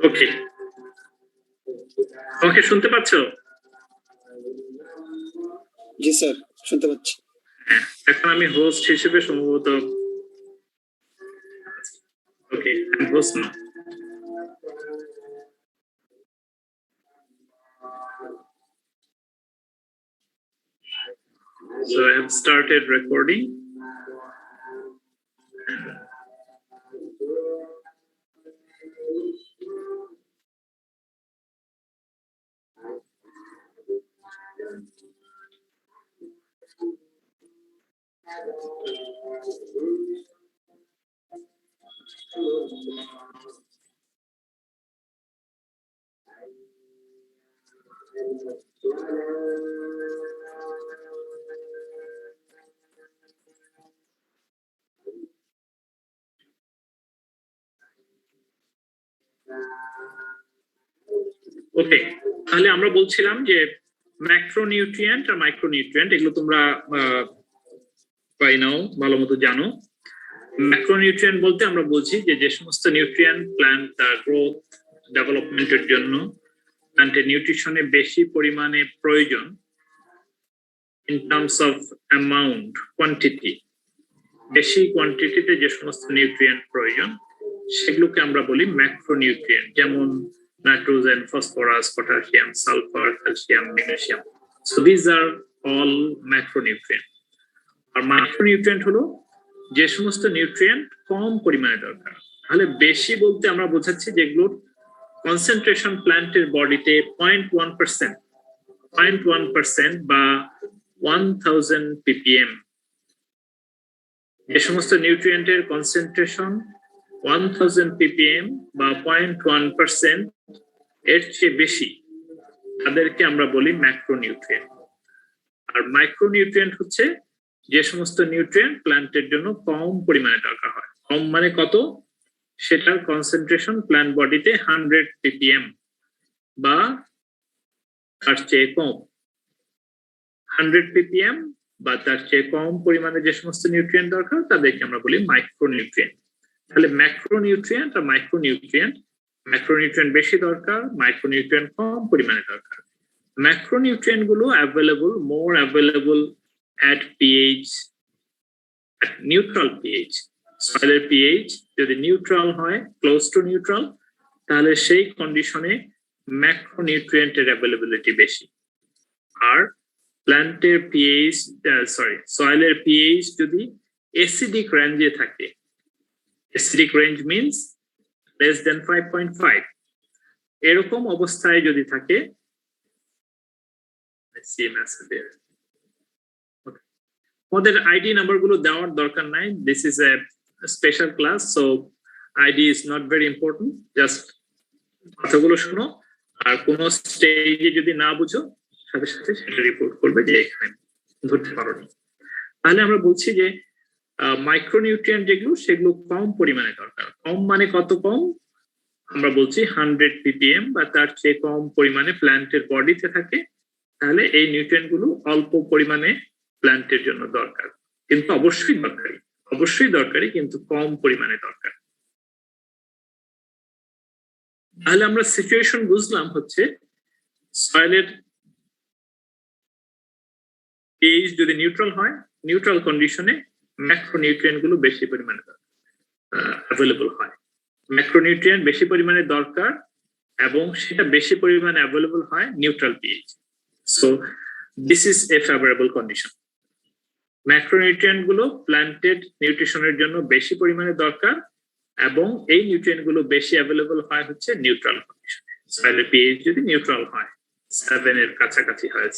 ওকে ওকে শুনতে পাচ্ছো? জি স্যার, শুনতে পাচ্ছি। এখন আমি হোস্ট হিসেবে সম্ভবত ওকে হোস্ট না so I have started recording. ওকে, তাহলে আমরা বলছিলাম যে ম্যাক্রোনিউট্রিয়েন্ট আর মাইক্রোনিউট্রিয়েন্ট এগুলো তোমরা পাই নাও ভালো মতো জানো। ম্যাক্রোনিউট্রিয়েন্ট বলতে আমরা বলছি যে যে সমস্ত নিউট্রিয়েন্ট প্ল্যান্ট তার গ্রোথ ডেভেলপমেন্টের জন্য প্ল্যান্টের নিউট্রিশনে বেশি পরিমাণে প্রয়োজন in terms of amount quantity, বেশি কোয়ান্টিটিতে যে সমস্ত নিউট্রিয়েন্ট প্রয়োজন সেগুলোকে আমরা বলি ম্যাক্রোনিউট্রিয়েন্ট, যেমন nitrogen, phosphorus, potassium, sulphur, calcium, magnesium. So this are all macronutrient. আর মাইক্রোনিউট্রিয়েন্ট হলো যে সমস্ত নিউট্রিয়েন্ট কম পরিমাণে দরকার। তাহলে বেশি বলতে আমরা বোঝাচ্ছি যেগুলোর কনসেন্ট্রেশন প্ল্যান্টের বডিতে 0.1% বা 1000 ppm। যে সমস্ত নিউট্রিয়েন্টের কনসেন্ট্রেশন 1000 ppm বা 0.1% এর চেয়ে বেশি তাদেরকে আমরা বলি ম্যাক্রোনিউট্রিয়েন্ট। আর মাইক্রোনিউট্রিয়েন্ট হচ্ছে যে সমস্ত নিউট্রিয়েন্ট প্ল্যান্টের জন্য কম পরিমাণে দরকার হয়। কম মানে কত? সেটার কনসেন্ট্রেশন প্ল্যান্ট বডিতে 100 ppm বা তার চেয়ে কম। 100 ppm বা তার চেয়ে কম পরিমাণে যে সমস্ত নিউট্রিয়েন্ট দরকার তাদেরকে আমরা বলি মাইক্রোনিউট্রিয়েন্ট। তাহলে ম্যাক্রোনিউট্রিয়েন্ট আর মাইক্রোনিউট্রিয়েন্ট, ম্যাক্রোনিউট্রিয়েন্ট বেশি দরকার, মাইক্রোনিউট্রিয়েন্ট কম পরিমাণে দরকার। ম্যাক্রোনিউট্রিয়েন্ট গুলো more available at pH, at neutral pH। সয়েলের pH যদি নিউট্রাল হয়, ক্লোজ টু নিউট্রাল, তাহলে সেই কন্ডিশনে ম্যাক্রোনিউট্রিয়েন্টের অ্যাভেলেবিলিটি বেশি। আর প্ল্যান্টের pH, সয়েলের pH যদি অ্যাসিডিক রেঞ্জে থাকে, acidic range means less than 5.5, এরকম অবস্থায় যদি থাকে, ওদের আইডি নাম্বার গুলো দেওয়ার দরকার নাই। This is a special class, so ID is not very important. Just কথাগুলো শোনো, আর কোন স্টেজে যদি না বুঝো সাথে সাথে সেটা রিপোর্ট করবে যে এখানে ধরতে পারোনি। তাহলে আমরা বলছি যে মাইক্রোনিউট্রিয়েন্ট যেগুলো সেগুলো কম পরিমাণে দরকার। কম মানে কত কম? আমরা বলছি 100 ppm বা তার চেয়ে কম পরিমাণে প্ল্যান্টের বডিতে থাকে, তাহলে এই নিউট্রিয়েন্ট গুলো অল্প পরিমাণে প্ল্যান্টের জন্য দরকার, কিন্তু অবশ্যই দরকারি কিন্তু কম পরিমাণে দরকার। তাহলে আমরা সিচুয়েশন বুঝলাম হচ্ছে সয়েলের pH যদি নিউট্রাল হয়, নিউট্রাল কন্ডিশনে ম্যাক্রোনিউট্রিয়েন্ট গুলো বেশি পরিমাণে অ্যাভেলেবল হয়। ম্যাক্রোনিউট্রিয়েন্ট বেশি পরিমাণে দরকার এবং সেটা বেশি পরিমাণে অ্যাভেলেবল হয় neutral pH। So this is a favourable condition. Macronutrient গুলো প্ল্যান্টেড নিউট্রিশনের জন্য বেশি পরিমাণে দরকার এবং এই নিউট্রিয়েন্ট গুলো বেশি অ্যাভেলেবল হয় হচ্ছে নিউট্রাল কন্ডিশনে। সয়েলের pH যদি নিউট্রাল হয়, 7 এর কাছাকাছি হয়,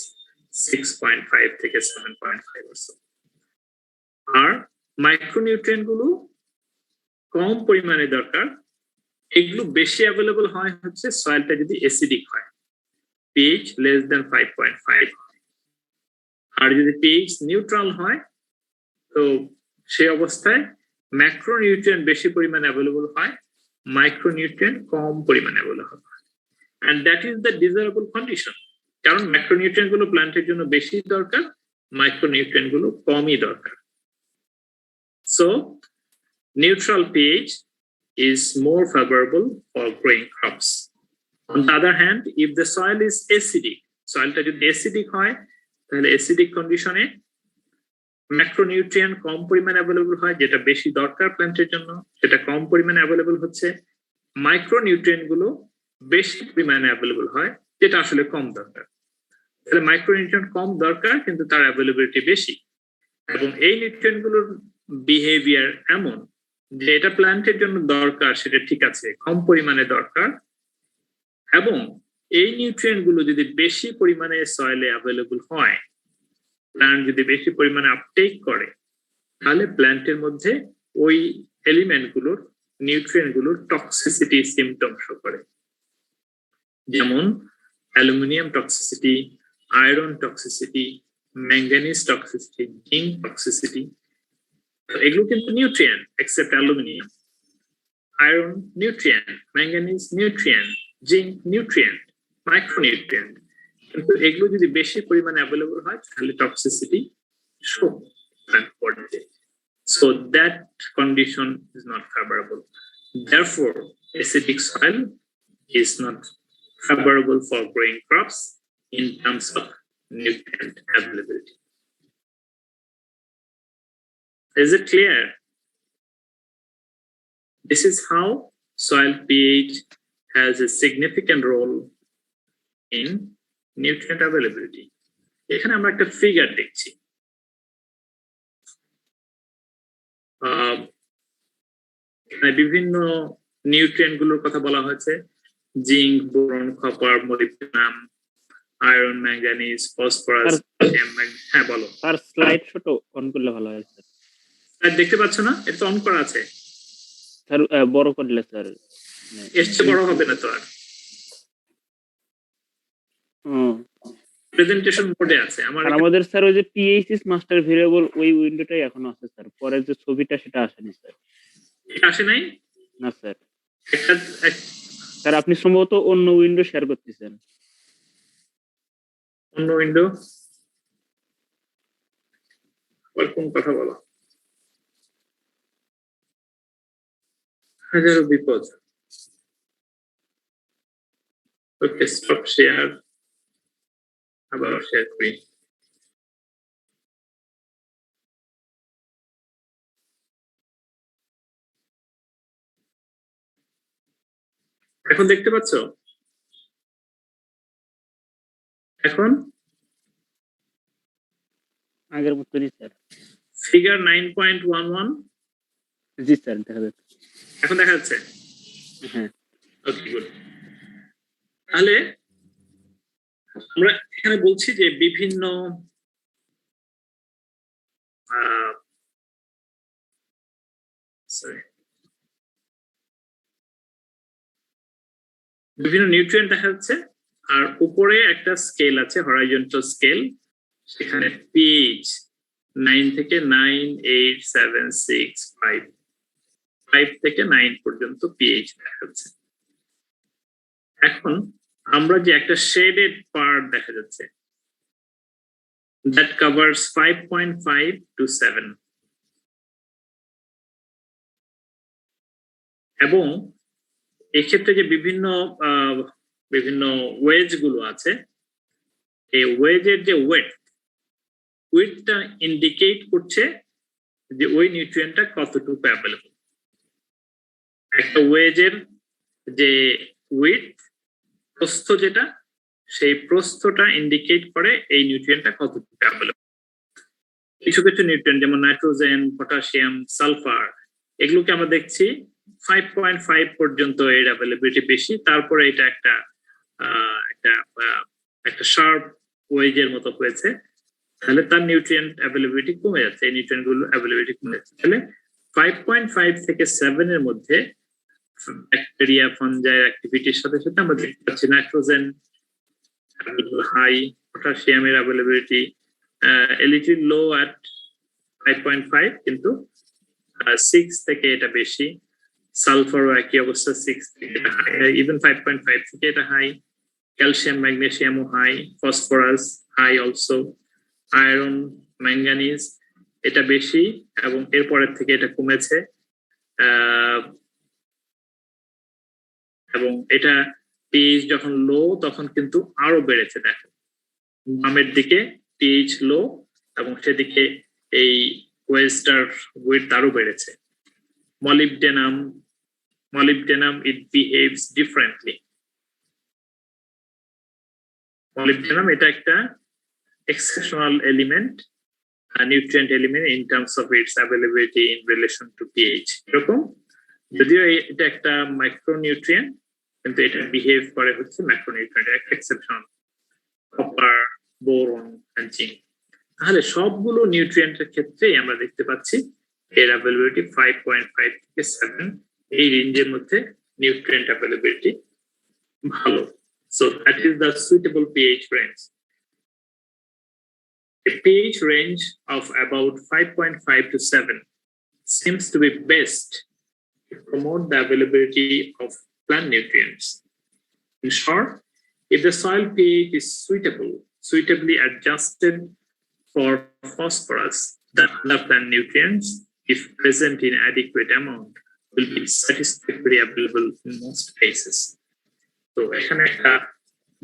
6.5 থেকে 7.5। আর মাইক্রোনিউট্রিয়েন্ট গুলো কম পরিমাণে দরকার, এগুলো বেশি অ্যাভেলেবল হয় হচ্ছে সয়েলটা যদি অ্যাসিডিক হয়, pH less than 5.5। আর যদি pH নিউট্রাল হয়, তো সেই অবস্থায় ম্যাক্রোনিউট্রিয়েন্ট বেশি পরিমাণে অ্যাভেলেবল হয়, মাইক্রোনিউট্রিয়েন্ট কম পরিমাণে অ্যাভেলেবল হয়। And that is the desirable condition. কারণ ম্যাক্রোনিউট্রিয়েন্ট গুলো প্ল্যান্টের জন্য বেশি দরকার, মাইক্রোনিউট্রিয়েন্ট গুলো কমই দরকার। So neutral pH is more favorable for growing crops. On the other hand, if the soil is acidic, soilটা যদি acidic হয় তাহলে acidic condition-এ ম্যাক্রোনিউট্রিয়েন্ট কম পরিমাণে অ্যাভেলেবল হয়, যেটা বেশি দরকার প্ল্যান্টের জন্য সেটা কম পরিমাণে অ্যাভেলেবল হচ্ছে। মাইক্রোনিউট্রিয়েন্ট গুলো বেশি পরিমাণে অ্যাভেলেবল হয়, যেটা আসলে কম দরকার। তাহলে মাইক্রোনিউট্রিয়েন্ট কম দরকার কিন্তু তার অ্যাভেলেবিলিটি বেশি, এবং এই নিউট্রিয়েন্ট গুলোর বিহেভিয়ার এমন যে এটা প্ল্যান্টের জন্য দরকার সেটা ঠিক আছে, কম পরিমাণে দরকার, এবং এই নিউট্রিয়েন্ট গুলো যদি বেশি পরিমাণে সয়েলে অ্যাভেলেবল হয়, প্ল্যান্ট যদি বেশি পরিমাণে আপটেক করে, তাহলে প্ল্যান্টের মধ্যে ওই এলিমেন্ট গুলোর নিউট্রিয়েন্ট গুলোর টক্সিসিটি সিমটম শো করে, যেমন aluminium toxicity, iron toxicity, manganese toxicity, zinc toxicity. এগুলো কিন্তু nutrient, except aluminium. Iron nutrient, manganese nutrient, zinc nutrient, micronutrient. কিন্তু এগুলো যদি বেশি পরিমাণে অ্যাভেলেবল হয় তাহলে টক্সিসিটি শো করে। So that condition is not favorable. Therefore, acidic soil is not favorable for growing crops in terms of nutrient availability. Is it clear? This is how soil pH has a significant role in nutrient availability. এখানে আমরা একটা figure দেখছি। বিভিন্ন nutrient গুলোর কথা বলা হয়েছে, zinc, boron, copper, molybdenum, iron, manganese, phosphorus. হ্যাঁ বলো। আর স্লাইড ছোট অন করলে ভালো হয় স্যার। স্যার দেখতে পাচ্ছ না? এটা তো অন করা আছে স্যার, বড় করলে স্যার। এর চেয়ে বড় হবে না তো আর। প্রেজেন্টেশন মোডে আছে আমার। আমাদের স্যার ওই যে পিএইচএস মাস্টার ভেরিয়েবল ওই উইন্ডোটাই এখনো আছে স্যার, পরে যে ছবিটা সেটা আসেনি স্যার। এটা আসে নাই না স্যার। স্যার আপনি সম্ভবত অন্য উইন্ডো শেয়ার করতেছেন। অন্য উইন্ডো? কোন কথা বলো? হাজারো বিপদ। ওকে, স্টপ শেয়ার, আবার শেয়ার করি। এখন দেখতে পাচ্ছ? এখন আগের মতনই স্যার। ফিগার 9.11। জি স্যার, দেখা যাচ্ছে। এখন দেখা যাচ্ছে? হ্যাঁ। ওকে, গুড। তাহলে আমরা এখানে বলছি যে বিভিন্ন নিউট্রিয়েন্ট দেখা যাচ্ছে, আর উপরে একটা স্কেল আছে, হরাইজন্টাল স্কেল, সেখানে পিএইচ 9 থেকে 9, 8, 7, 6, 5 থেকে 9 পর্যন্ত পিএইচ দেখা যাচ্ছে। এখন আমরা যে একটা শেডেড পার্ট দেখা যাচ্ছে, that covers 5.5 to 7, এবং এক্ষেত্রে যে বিভিন্ন ওয়েজ গুলো আছে, এই ওয়েজের যে ওয়েটটা ইন্ডিকেট করছে যে ওই নিউট্রিয়েন্টটা কতটুকু অ্যাভেলেবল। একটা ওয়েজের যে উইথ, প্রস্থ যেটা, সেই প্রস্থটা ইন্ডিকেট করে এই নিউট্রিয়েন্টটা কতটুকু অ্যাভেলেবল। কিছু কিছু নিউট্রিয়েন্ট যেমন নাইট্রোজেন, পটাশিয়াম, সালফার, এগুলোকে আমরা দেখছি 5.5 পর্যন্ত এর অ্যাভেলেবিলিটি বেশি, তারপরে এটা একটা শার্প ওয়েজের মতো হয়েছে, তাহলে তার নিউট্রিয়েন্ট অ্যাভেলেবিলিটি কমে যাচ্ছে, এই নিউট্রিয়েন্ট গুলো অ্যাভেলেবিলিটি কমে যাচ্ছে। তাহলে 5.5 থেকে 7 এর মধ্যে ব্যাকটেরিয়া, ফাঞ্জাইয়ের অ্যাক্টিভিটির সাথে সাথে আমরা দেখতে পাচ্ছি নাইট্রোজেন হাই, পটাশিয়ামের availability a little low at 5.5, কিন্তু 6 থেকে এটা বেশি। সালফারও একই অবস্থা, 6 থেকে এটা হাই, ইভেন 5.5 থেকে এটা হাই। ক্যালসিয়াম, ম্যাগনেসিয়ামও high, phosphorus high also, iron, manganese এটা বেশি, এবং এরপরের থেকে এটা কমেছে। এবং এটা পিএইচ যখন লো তখন কিন্তু আরো বেড়েছে। দেখো বামের দিকে পিএইচ লো এবং সেদিকে এই ওয়েস্টার ওয়েট আরো বেড়েছে। molybdenum it behaves differently. molybdenum এটা একটা exceptional element, a nutrient element in terms of its availability in relation to pH. এরকম যদিও এটা একটা মাইক্রোনিউট্রিয়েন্ট কিন্তু এটা বিহেভ করে হচ্ছে ম্যাক্রোনিউট্রিয়েন্ট, একটা exception copper, boron and zinc. তাহলে সবগুলো নিউট্রিয়েন্টের ক্ষেত্রেই আমরা দেখতে পাচ্ছি এর অ্যাভেলেবিলিটি 5.5 থেকে 7 এই রেঞ্জের মধ্যে নিউট্রিয়েন্ট অ্যাভেলেবিলিটি ভালো। So that is the suitable pH range. A pH range of about 5.5 to 7 seems to be best to promote the availability of plant nutrients. In short, if the soil pH is suitably adjusted for phosphorus, the other plant nutrients, if present in adequate amount, will be satisfactorily available in most cases. So, এখানে একটা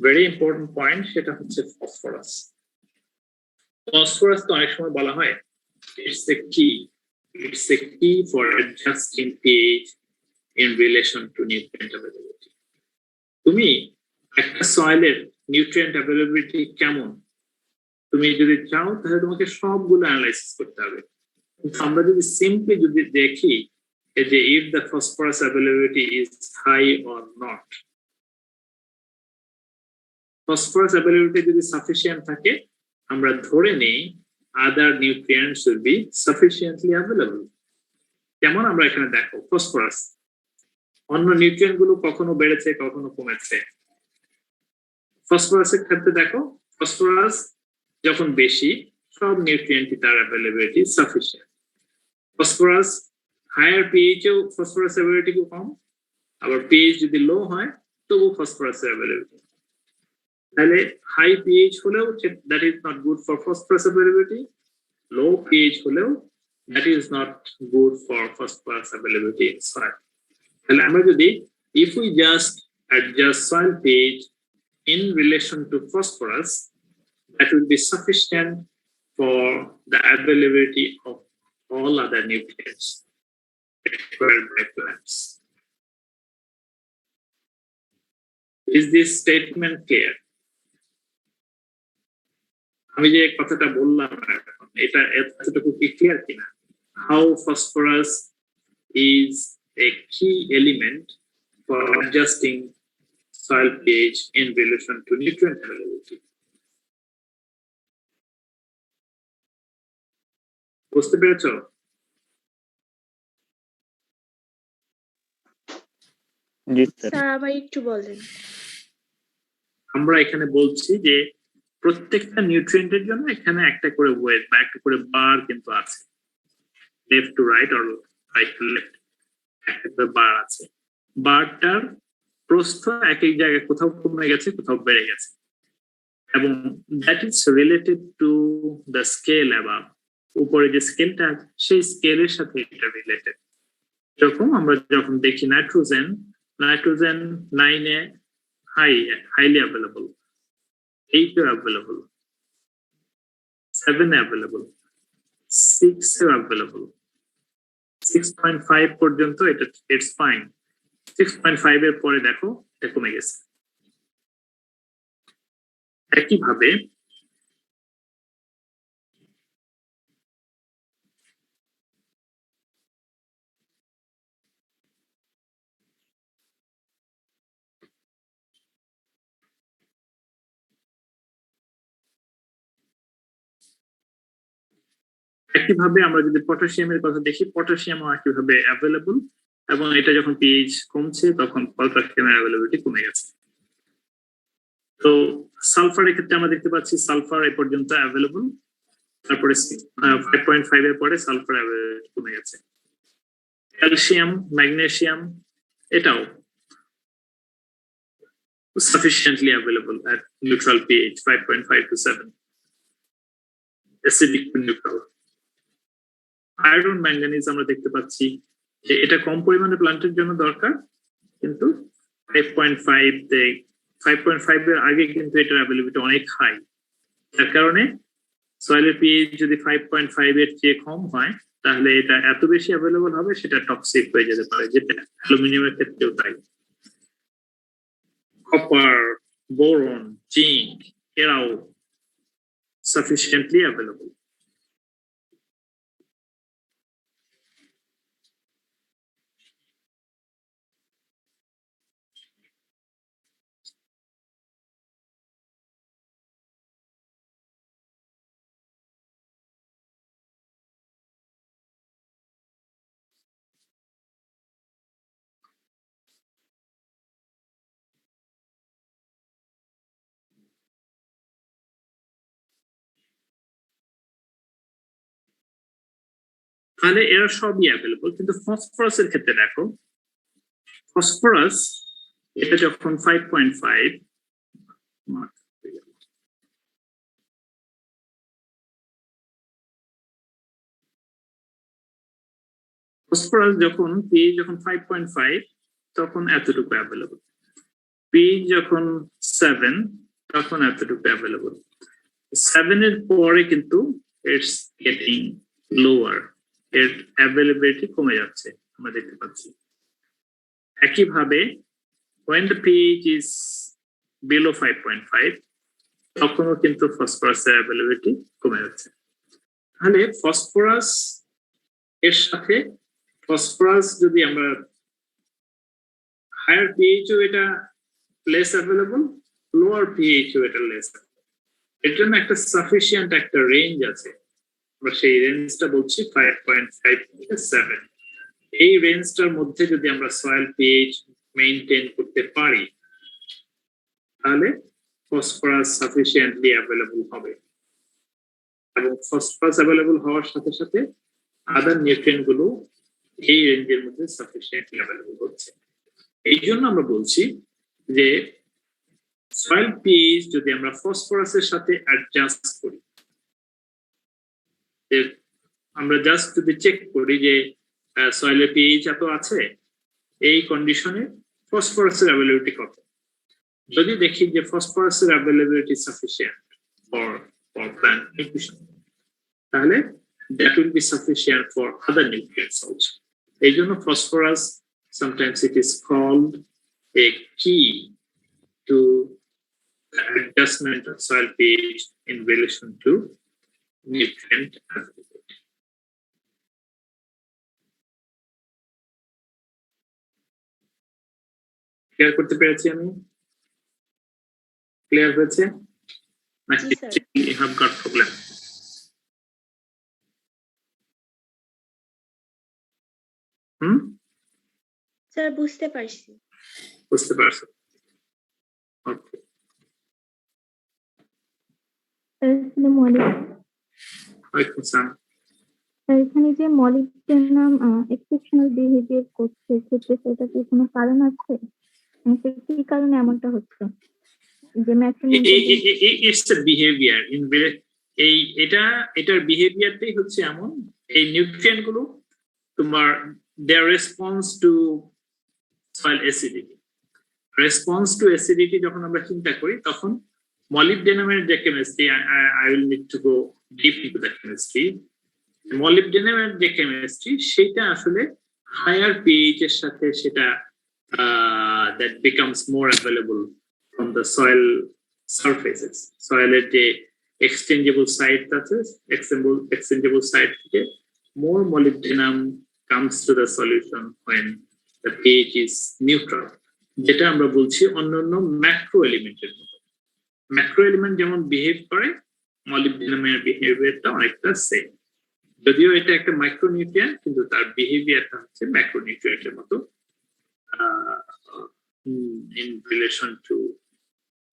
very important point সেটা হচ্ছে phosphorus. Phosphorus তো অনেক সময় বলা হয় it's the key for adjusting pH in relation to nutrient availability. তুমি একটা সয়েলের নিউট্রিয়েন্ট অ্যাভেলেবিলিটি কেমন তুমি যদি চাও তাহলে তোমাকে সবগুলো অ্যানালাইসিস করতে হবে। কিন্তু আমরা যদি সিম্পলি যদি দেখি যে if the phosphorus availability is high or not, phosphorus availability যদি সাফিসিয়েন্ট থাকে আমরা ধরে নেই other nutrients will be sufficiently available. যেমন আমরা এখানে দেখো ফসফরাস, অন্য নিউট্রিয়েন্ট গুলো কখনো বেড়েছে কখনো কমেছে। ফসফরাসের ক্ষেত্রে দেখো ফসফরাস যখন বেশি সব নিউট্রিয়েন্টই তার availability sufficient. Phosphorus higher pH এও ফসফরাস অ্যাভেলেবিলিটি কম, আবার পিএইচ যদি লো হয় তবু ফসফরাসের অ্যাভেলেবিলিটি। তাহলে হাই পিএইচ হলেও that is not good for phosphorus availability, low pH হলেও that is not good for phosphorus availability in soil. তাহলে আমরা যদি if we just adjust soil pH in relation to phosphorus, that will be sufficient for the availability of all other nutrients required by plants. Is this statement clear? আমি যে কথাটা বললাম এটা এতটুকু কি ক্লিয়ার কিনা? How phosphorus is a key element for adjusting soil pH in relation to nutrient availability. বুঝতে পেরেছো? জি স্যার। স্যার আবার একটু বলেন। আমরা এখানে বলছি যে প্রত্যেকটা নিউট্রিয়েন্টের জন্য এখানে একটা করে ওয়েট বা একটা করে বার কিন্তু আছে, left to right or right to left একটা করে বার আছে। বারটার প্রস্থ এক এক জায়গায় কোথাও কমে গেছে কোথাও বেড়ে গেছে এবং that is related to the scale above, উপরে যে স্কেলটা সেই স্কেলের সাথে এটা রিলেটেড। এরকম আমরা যখন দেখি nitrogen 9-এ highly available, 8 available, 7 available, 6 available, 6.5 পর্যন্ত এটা it's fine, 6.5 এর পরে দেখো এটা কমে গেছে। একইভাবে আমরা যদি পটাশিয়ামের কথা দেখি, পটাশিয়ামও একইভাবে অ্যাভেলেবল এবং এটা যখন পিএইচ কমছে তখন পটাশিয়ামের অ্যাভেলেবিলিটি কমে গেছে। তো সালফারের ক্ষেত্রে আমরা দেখতে পাচ্ছি সালফার এ পর্যন্ত অ্যাভেলেবল, তারপরে 5.5 এর পরে সালফার অ্যাভেলেবিলিটি কমে গেছে। ক্যালসিয়াম, ম্যাগনেসিয়াম এটাও sufficiently available at neutral pH 5.5 to 7, acidic to neutral. Iron manganese আমরা দেখতে পাচ্ছি যে এটা কম পরিমাণে প্ল্যান্টের জন্য দরকার কিন্তু 5.5 তে 5.5 এর আগে কিন্তু এটার অ্যাভেলেবিলিটি অনেক হাই, যার কারণে সয়েলের পিএইচ যদি 5.5 এর চেয়ে কম হয় তাহলে এটা এত বেশি অ্যাভেলেবল হবে সেটা টক্সিক হয়ে যেতে পারে, যেটা অ্যালুমিনিয়ামের ক্ষেত্রেও তাই। কপার, বোরন, জিঙ্ক এরাও sufficiently available. তাহলে এরা সবই অ্যাভেলেবল, কিন্তু ফসফরাসের ক্ষেত্রে দেখো, ফসফরাস এটা যখন 5.5, ফসফরাস যখন পিএইচ যখন 5.5 তখন এতটুকু অ্যাভেলেবল, পিএইচ যখন 7 তখন এতটুকু অ্যাভেলেবল, 7 এর পরে কিন্তু ইটস গেটিং লোয়ার, এর অ্যাভেলেবিলিটি কমে যাচ্ছে আমরা দেখতে পাচ্ছি। একইভাবে when the pH is below 5.5 তখনও কিন্তু ফসফরাসের অ্যাভেলেবিলিটি কমে যাচ্ছে। তাহলে ফসফরাস এর সাথে ফসফরাস যদি আমরা হায়ার পিএইচ ও এটা লেস অ্যাভেলেবল, লোয়ার পিএইচ ও এটা লেস, এর জন্য একটা সাফিসিয়েন্ট একটা রেঞ্জ আছে, আমরা সেই রেঞ্জটা বলছি 5.5 থেকে 7। এই রেঞ্জটার মধ্যে যদি আমরা সয়েল পিএইচ মেইনটেইন করতে পারি তাহলে ফসফরাস সাফিসিয়েন্টলি অ্যাভেলেবল হবে, এবং ফসফরাস অ্যাভেলেবল হওয়ার সাথে সাথে আদার নিউট্রিয়েন্ট গুলো এই রেঞ্জের মধ্যে সাফিসিয়েন্টলি অ্যাভেলেবল হচ্ছে। এই জন্য আমরা বলছি যে সয়েল পিএইচ যদি আমরা ফসফরাসের সাথে অ্যাডজাস্ট করি, আমরা জাস্ট যদি চেক করি যে সয়েলের পিএইচ এত আছে, এই কন্ডিশনে ফসফরাসের অ্যাভেলেবিলিটি কত, যদি দেখি যে ফসফরাসের availability sufficient for plant nutrition, তাহলে that will be sufficient for other nutrients also. এই জন্য phosphorus sometimes it is called a key to the adjustment of soil pH in relation to nutrient availability. Clear করতে পেরেছি আমি? Clear হয়েছে নাকি you have got problem? Sir বুঝতে পারছি। বুঝতে পারছো? ওকে। আসসালামু আলাইকুম। ওয়ালাইকুম আসসালাম। এখানে যে মলিবডেনাম এক্সেপশনাল বিহেভিয়ার করছে, সেক্ষেত্রে সেটা কি কোনো কারণ আছে? কি কারণে এমনটা হচ্ছে? যে ইটস দ্য বিহেভিয়ার ইন এটার বিহেভিয়ারটাই হচ্ছে এমন, এই নিউট্রিয়েন্ট গুলো তোমার their response to soil acidity, response to acidity যখন আমরা চিন্তা করি তখন মলিবডেনামের যে chemistry, I will need to go deep into the chemistry, মলিবডেনামের যে কেমিস্ট্রি সেটা আসলে হায়ার পিএইচ এর সাথে সেটা that becomes more available from the soil surfaces, soiler যে exchangeable site আছে, exchangeable site থেকে more molybdenum comes to the solution when the pH is neutral, যেটা আমরা বলছি অন্যান্য ম্যাক্রো এলিমেন্টের মতো। ম্যাক্রো এলিমেন্ট যেমন বিহেভ করে, মলিবডেনামের বিহেভিয়ারটা অনেকটা সেম, যদিও এটা একটা মাইক্রোনিউট্রিয়েন্ট কিন্তু তার বিহেভিয়ারটা হচ্ছে ম্যাক্রোনিউট্রিয়েন্টের মতো in relation to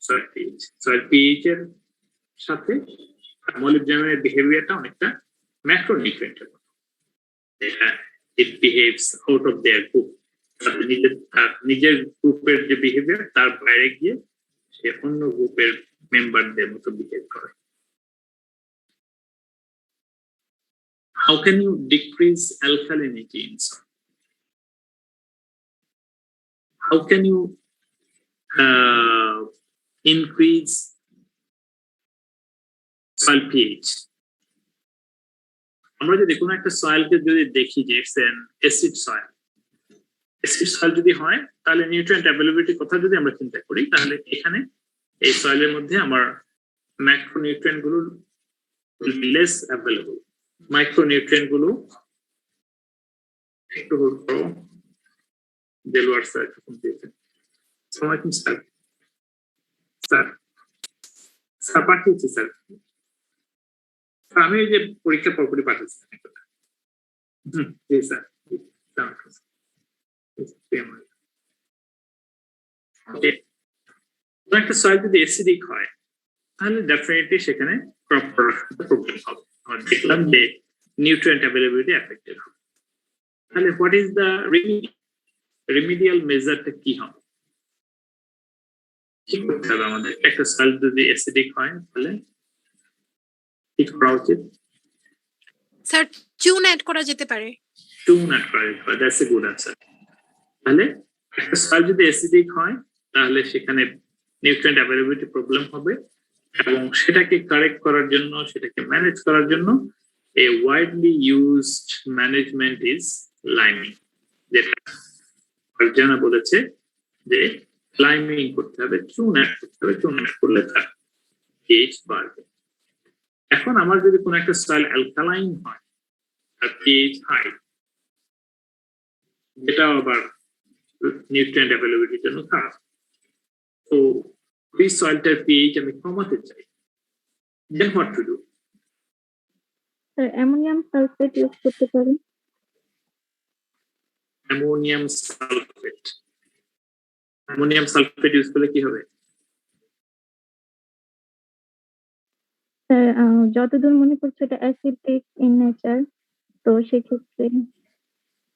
soil pH. Soil pH এর সাথে মলিবডেনামের বিহেভিয়ারটা অনেকটা ম্যাক্রোনিউট্রিয়েন্টের মতো, it behaves out of their group, নিজের গ্রুপের যে বিহেভিয়ার তার বাইরে গিয়ে সে অন্য গ্রুপের মেম্বারদের মতো বিহেভ করে। How can you decrease alkalinity in soil? How can you increase soil pH. আমরা যদি কোনো একটা সয়েলকে যদি দেখি যে it's N acid soil, acid soil যদি হয় তাহলে নিউট্রিয়েন্ট অ্যাভেলেবিলিটির কথা যদি আমরা চিন্তা করি তাহলে এখানে এই সয়েলের মধ্যে আমার ম্যাক্রোনিউট্রিয়েন্ট গুলো will be less available. Micronutrient গুলো একটু হোল্ড করো, দেলোয়ার স্যার একটু ফোন দিয়েছেন। আসসালামু আলাইকুম স্যার। স্যার স্যার পাঠিয়েছি স্যার। আমি ওই যে পরীক্ষা পরপরই পাঠিয়েছি। জি স্যার। একটা সয়েল যদি অ্যাসিডিক হয় তাহলে ডেফিনেটলি সেখানে ক্রপ প্রোডাকশন প্রবলেম হবে। আমরা দেখলাম যে নিউট্রিয়েন্ট অ্যাভেলেবিলিটি এফেক্টেড হবে। তাহলে হোয়াট ইজ দ্য রেমিডিয়াল মেজারটা কি হবে? কি করতে হবে আমাদের? একটা সয়েল যদি অ্যাসিডিক হয় তাহলে কি করা উচিত? স্যার চুন অ্যাড করা যেতে পারে। চুন অ্যাড করা যেতে পারে, দ্যাটস এ গুড আনসার। তাহলে একটা সয়েল যদি অ্যাসিডিক হয় তাহলে সেখানে নিউট্রিয়েন্ট অ্যাভেলেবিলিটি প্রবলেম হবে এবং সেটাকে কারেক্ট করার জন্য, সেটাকে ম্যানেজ করার জন্য a widely used management is liming, যেটা জানা বলেছে যে লাইমিং করতে হবে, চুন অ্যাড করতে হবে, চুন অ্যাড করলে তার pH বাড়বে। এখন আমার যদি কোনো একটা সয়েল অ্যালকালাইন হয় আর pH হাই, যেটা আবার নিউট্রিয়েন্ট অ্যাভেলেবিলিটির জন্য খারাপ, তো এই সয়েলটার pH আমি কমাতে চাই, then what to do? Sir ammonium sulphate use করতে পারেন। Ammonium sulphate, ammonium sulphate use করলে কি হবে? স্যার যতদূর মনে পড়ছে এটা অ্যাসিডিক ইন নেচার, তো সেক্ষেত্রে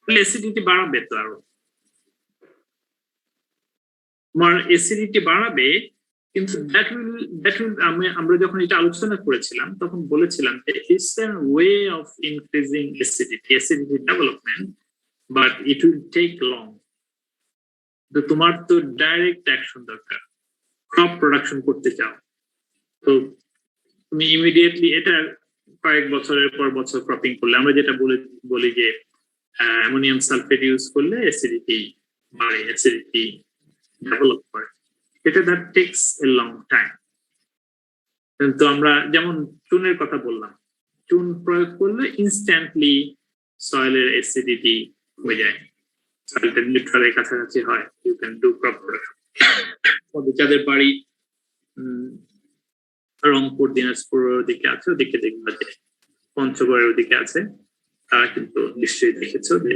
অ্যাসিডিটি বাড়াবে তো আরো, তোমার অ্যাসিডিটি বাড়াবে, কিন্তু আমরা যখন এটা আলোচনা করেছিলাম তখন বলেছিলাম যে it's an way of increasing acidity development, but it will take long. তো তোমার তো ডাইরেক্ট অ্যাকশন দরকার, ক্রপ প্রোডাকশন করতে চাও, তো তুমি ইমিডিয়েটলি এটা কয়েক বছরের পর বছর ক্রপিং করলে, আমরা যেটা বলি যে অ্যামোনিয়াম সালফেট ইউজ করলে অ্যাসিডিটি বাড়ে, অ্যাসিডিটি ডেভেলপ করে, এটা that tax a long time. কিন্তু আমরা যেমন চুনের কথা বললাম, চুন প্রয়োগ করলে ইনস্ট্যান্টলি সয়েলের অ্যাসিডিটি কমে যায়, সয়েলটা নিউট্রালের কাছাকাছি হয়, you can do crop production. যাদের বাড়ি রংপুর, দিনাজপুরের দিকে আছে, ওদিকে দেখবে যে পঞ্চগড়ের ওদিকে আছে, তারা কিন্তু নিশ্চয়ই দেখেছো যে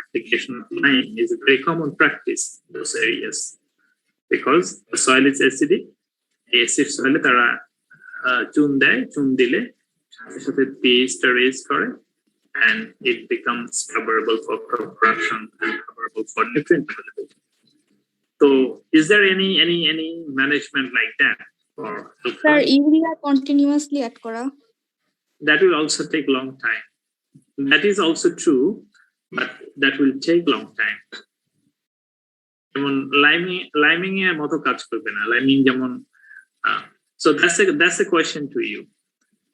application of lime is a very common practice in those areas because the soil is acidic. Acid soil তারা চুন দেয়, চুন দিলে সাথে সাথে pH টা রেজ করে and it becomes favorable for crop production and favorable for nutrient availability. So is there any management like that for Sir, urea continuously add kora? That will also take long time. That is also true, but that will take long time. যেমন liming এর মতো কাজ করবে না, liming যেমন so that's a question to you.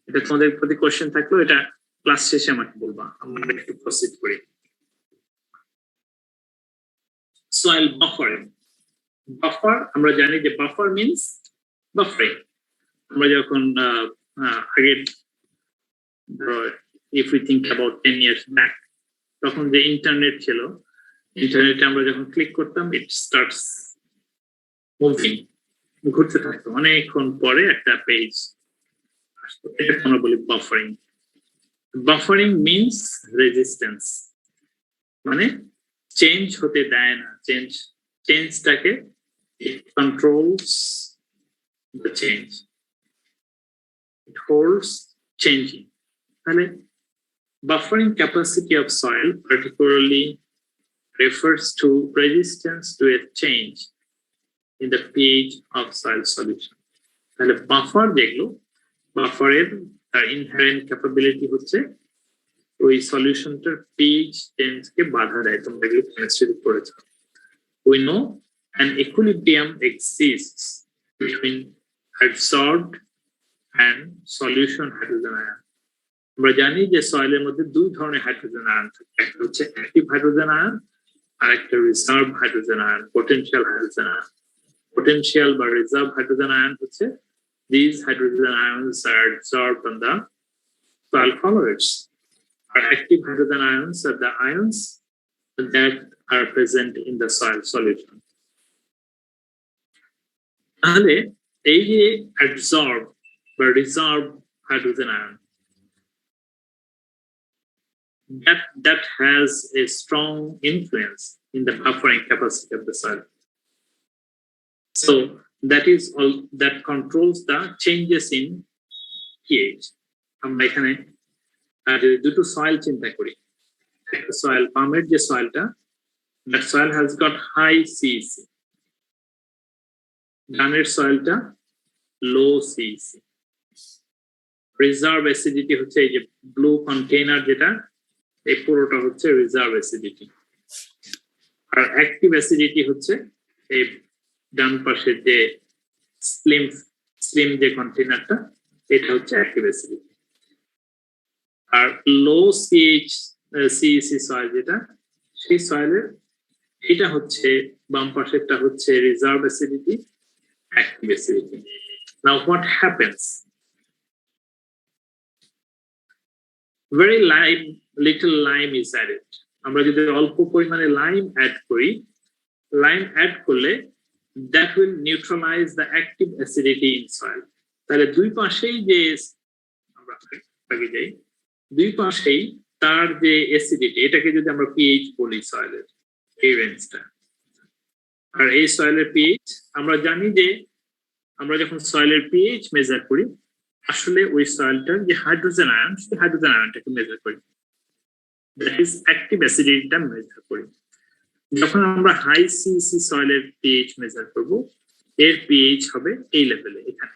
এটা তোমাদের প্রতি কোশ্চেন থাকলো, এটা ক্লাস শেষে আমাকে বলবা, আমরা একটু প্রসিড করি। সয়েল বাফারিং, বাফার আমরা জানি যে বাফার মিন্স বাফারিং। আমরা যখন আগে if we think about 10 years back, তখন যে ইন্টারনেট ছিল, ইন্টারনেটে আমরা যখন ক্লিক করতাম ইট স্টার্টস মুভিং, ঘুরতে থাকতো, অনেকক্ষণ পরে একটা পেজ আসতো, এটাকে আমরা বলি বাফারিং। বাফারিং মিন্স রেজিস্ট্যান্স, মানে চেঞ্জ হতে দেয় না, চেঞ্জটাকে it controls the change, it holds changing. তাহলে buffering capacity of soil particularly refers to resistance to a change in the pH of soil solution. তাহলে বাফার যেগুলো, বাফারের তার ইনহেরেন্ট ক্যাপাবিলিটি হচ্ছে ওই সলিউশনটার pH চেঞ্জকে বাধা দেয়। তোমরা এগুলো কেমিস্ট্রিতে পড়েছো। We know an equilibrium exists between adsorbed and solution hydrogen ion. আমরা জানি যে সয়েলের মধ্যে দুই ধরনের হাইড্রোজেন আয়ন থাকে, একটা হচ্ছে অ্যাক্টিভ হাইড্রোজেন আয়ন আর একটা reserve hydrogen ion, potential hydrogen ion. Potential বা reserve hydrogen ion হচ্ছে these hydrogen ions are adsorbed on the soil colloids. Our active hydrogen ions are the ions that are present in the soil solution. তাহলে এই যে adsorb বা reserve hydrogen ion that has a strong influence in the buffering capacity of the soil. So that is all that controls the changes in pH. আমরা এখানে দুটো soil চিন্তা করি, একটা সয়েল পামের যে সয়েলটা, that soil has got high CEC, ডানের সয়েলটা লো CEC। রিজার্ভ অ্যাসিডিটি হচ্ছে এই যে ব্লু কন্টেইনার, যেটা এই পুরোটা হচ্ছে রিজার্ভ অ্যাসিডিটি, আর অ্যাক্টিভ অ্যাসিডিটি হচ্ছে এই ডান পাশে যে স্লিম যে কন্টেইনারটা, এটা হচ্ছে অ্যাক্টিভ অ্যাসিডিটি। আর লো সিইসি সয়েল যেটা, সেই সয়েলের এটা হচ্ছে বাম পাশেরটা হচ্ছে reserve acidity, active acidity. Now what happens, very little lime is added. আমরা যদি অল্প পরিমাণে লাইম অ্যাড করি, লাইম অ্যাড করলে that will neutralize the active acidity in soil. তাহলে দুই পাশেই যে আমরা আগে যাই, দুই পাশেই তার যে অ্যাসিডিটি, এটাকে যদি আমরা পিএইচ বলি সয়েলের, এই রেঞ্জটা, আর এই সয়েলের পিএইচ আমরা জানি যে আমরা যখন সয়েলের পিএইচ মেজার করি, আসলে ওই সয়েলটার যে হাইড্রোজেন আয়ন, সেই হাইড্রোজেন আয়নটাকে মেজার করি, দ্যাট ইজ অ্যাক্টিভ অ্যাসিডিটিটা মেজার করি। যখন আমরা হাই সিইসি সয়েলের পিএইচ মেজার করব, এর পিএইচ হবে এই লেভেলে, এখানে।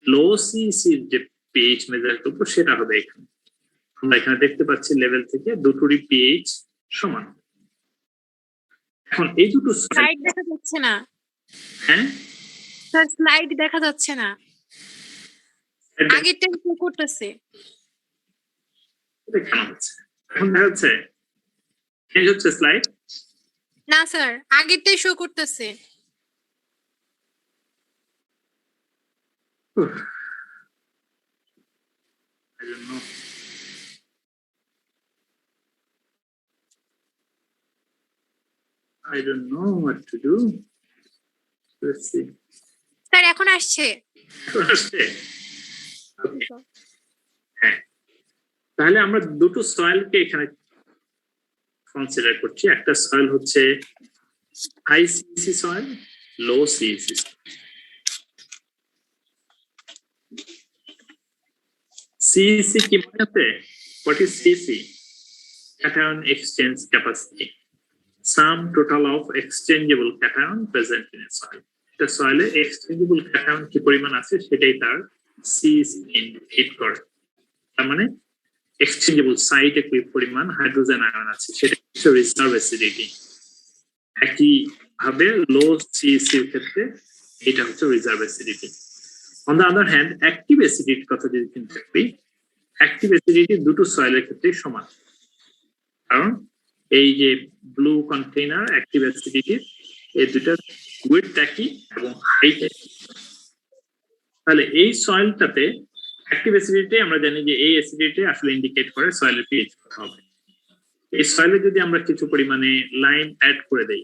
লো সিইসি যে পিএইচ মেজার করব, সেটা হবে এখানে। আমরা এখানে দেখতে পাচ্ছি লেভেল থেকে দুটোরই পিএইচ সমান। এখন এই দুটো স্লাইড দেখা যাচ্ছে না। হ্যাঁ স্যার, স্লাইড দেখা যাচ্ছে না, আগেরটা শো করতেছে। এটা কেন হচ্ছে? এখন দেখা যাচ্ছে চেঞ্জ হচ্ছে স্লাইড? না স্যার, আগেরটাই শো করতেছে। I don't know. I don't know what to do. Let's see. Sir এখন আসছে। হ্যাঁ, তাহলে আমরা দুটো সয়েলকে এখানে কনসিডার করছি। একটা সয়েল হচ্ছে হাই সিইসি সয়েল, লো সিইসি। সিইসি কি মনে আছে? What is CEC? Cation exchange capacity. Sum total of exchangeable cation present in a soil. The soil exchangeable cation কি পরিমাণ আছে, সেটাই তার CEC ইন্ডিকেট করে। তার মানে exchangeable সাইটে কি পরিমাণ হাইড্রোজেন আয়ন আছে, সেটা হচ্ছে রিজার্ভ অ্যাসিডিটি। একই ভাবে লো সিইসি এর ক্ষেত্রে এটা হচ্ছে reserve acidity. On the other hand, active acidity কথা যদি চিন্তা করি, অ্যাক্টিভ অ্যাসিডিটি দুটো সয়েলের ক্ষেত্রে সমান, কারণ এই যে ব্লু কন্টেইনার অ্যাক্টিভ অ্যাসিডিটি, এই দুটার ওয়েট একই এবং হাইট একই। তাহলে এই সয়েলটাতে অ্যাক্টিভ অ্যাসিডিটি আমরা জানি যে এই অ্যাসিডিটি আসলে ইন্ডিকেট করে সয়েলের পিএইচ কত হবে। এই সয়েলে যদি আমরা কিছু পরিমাণে লাইম অ্যাড করে দেই,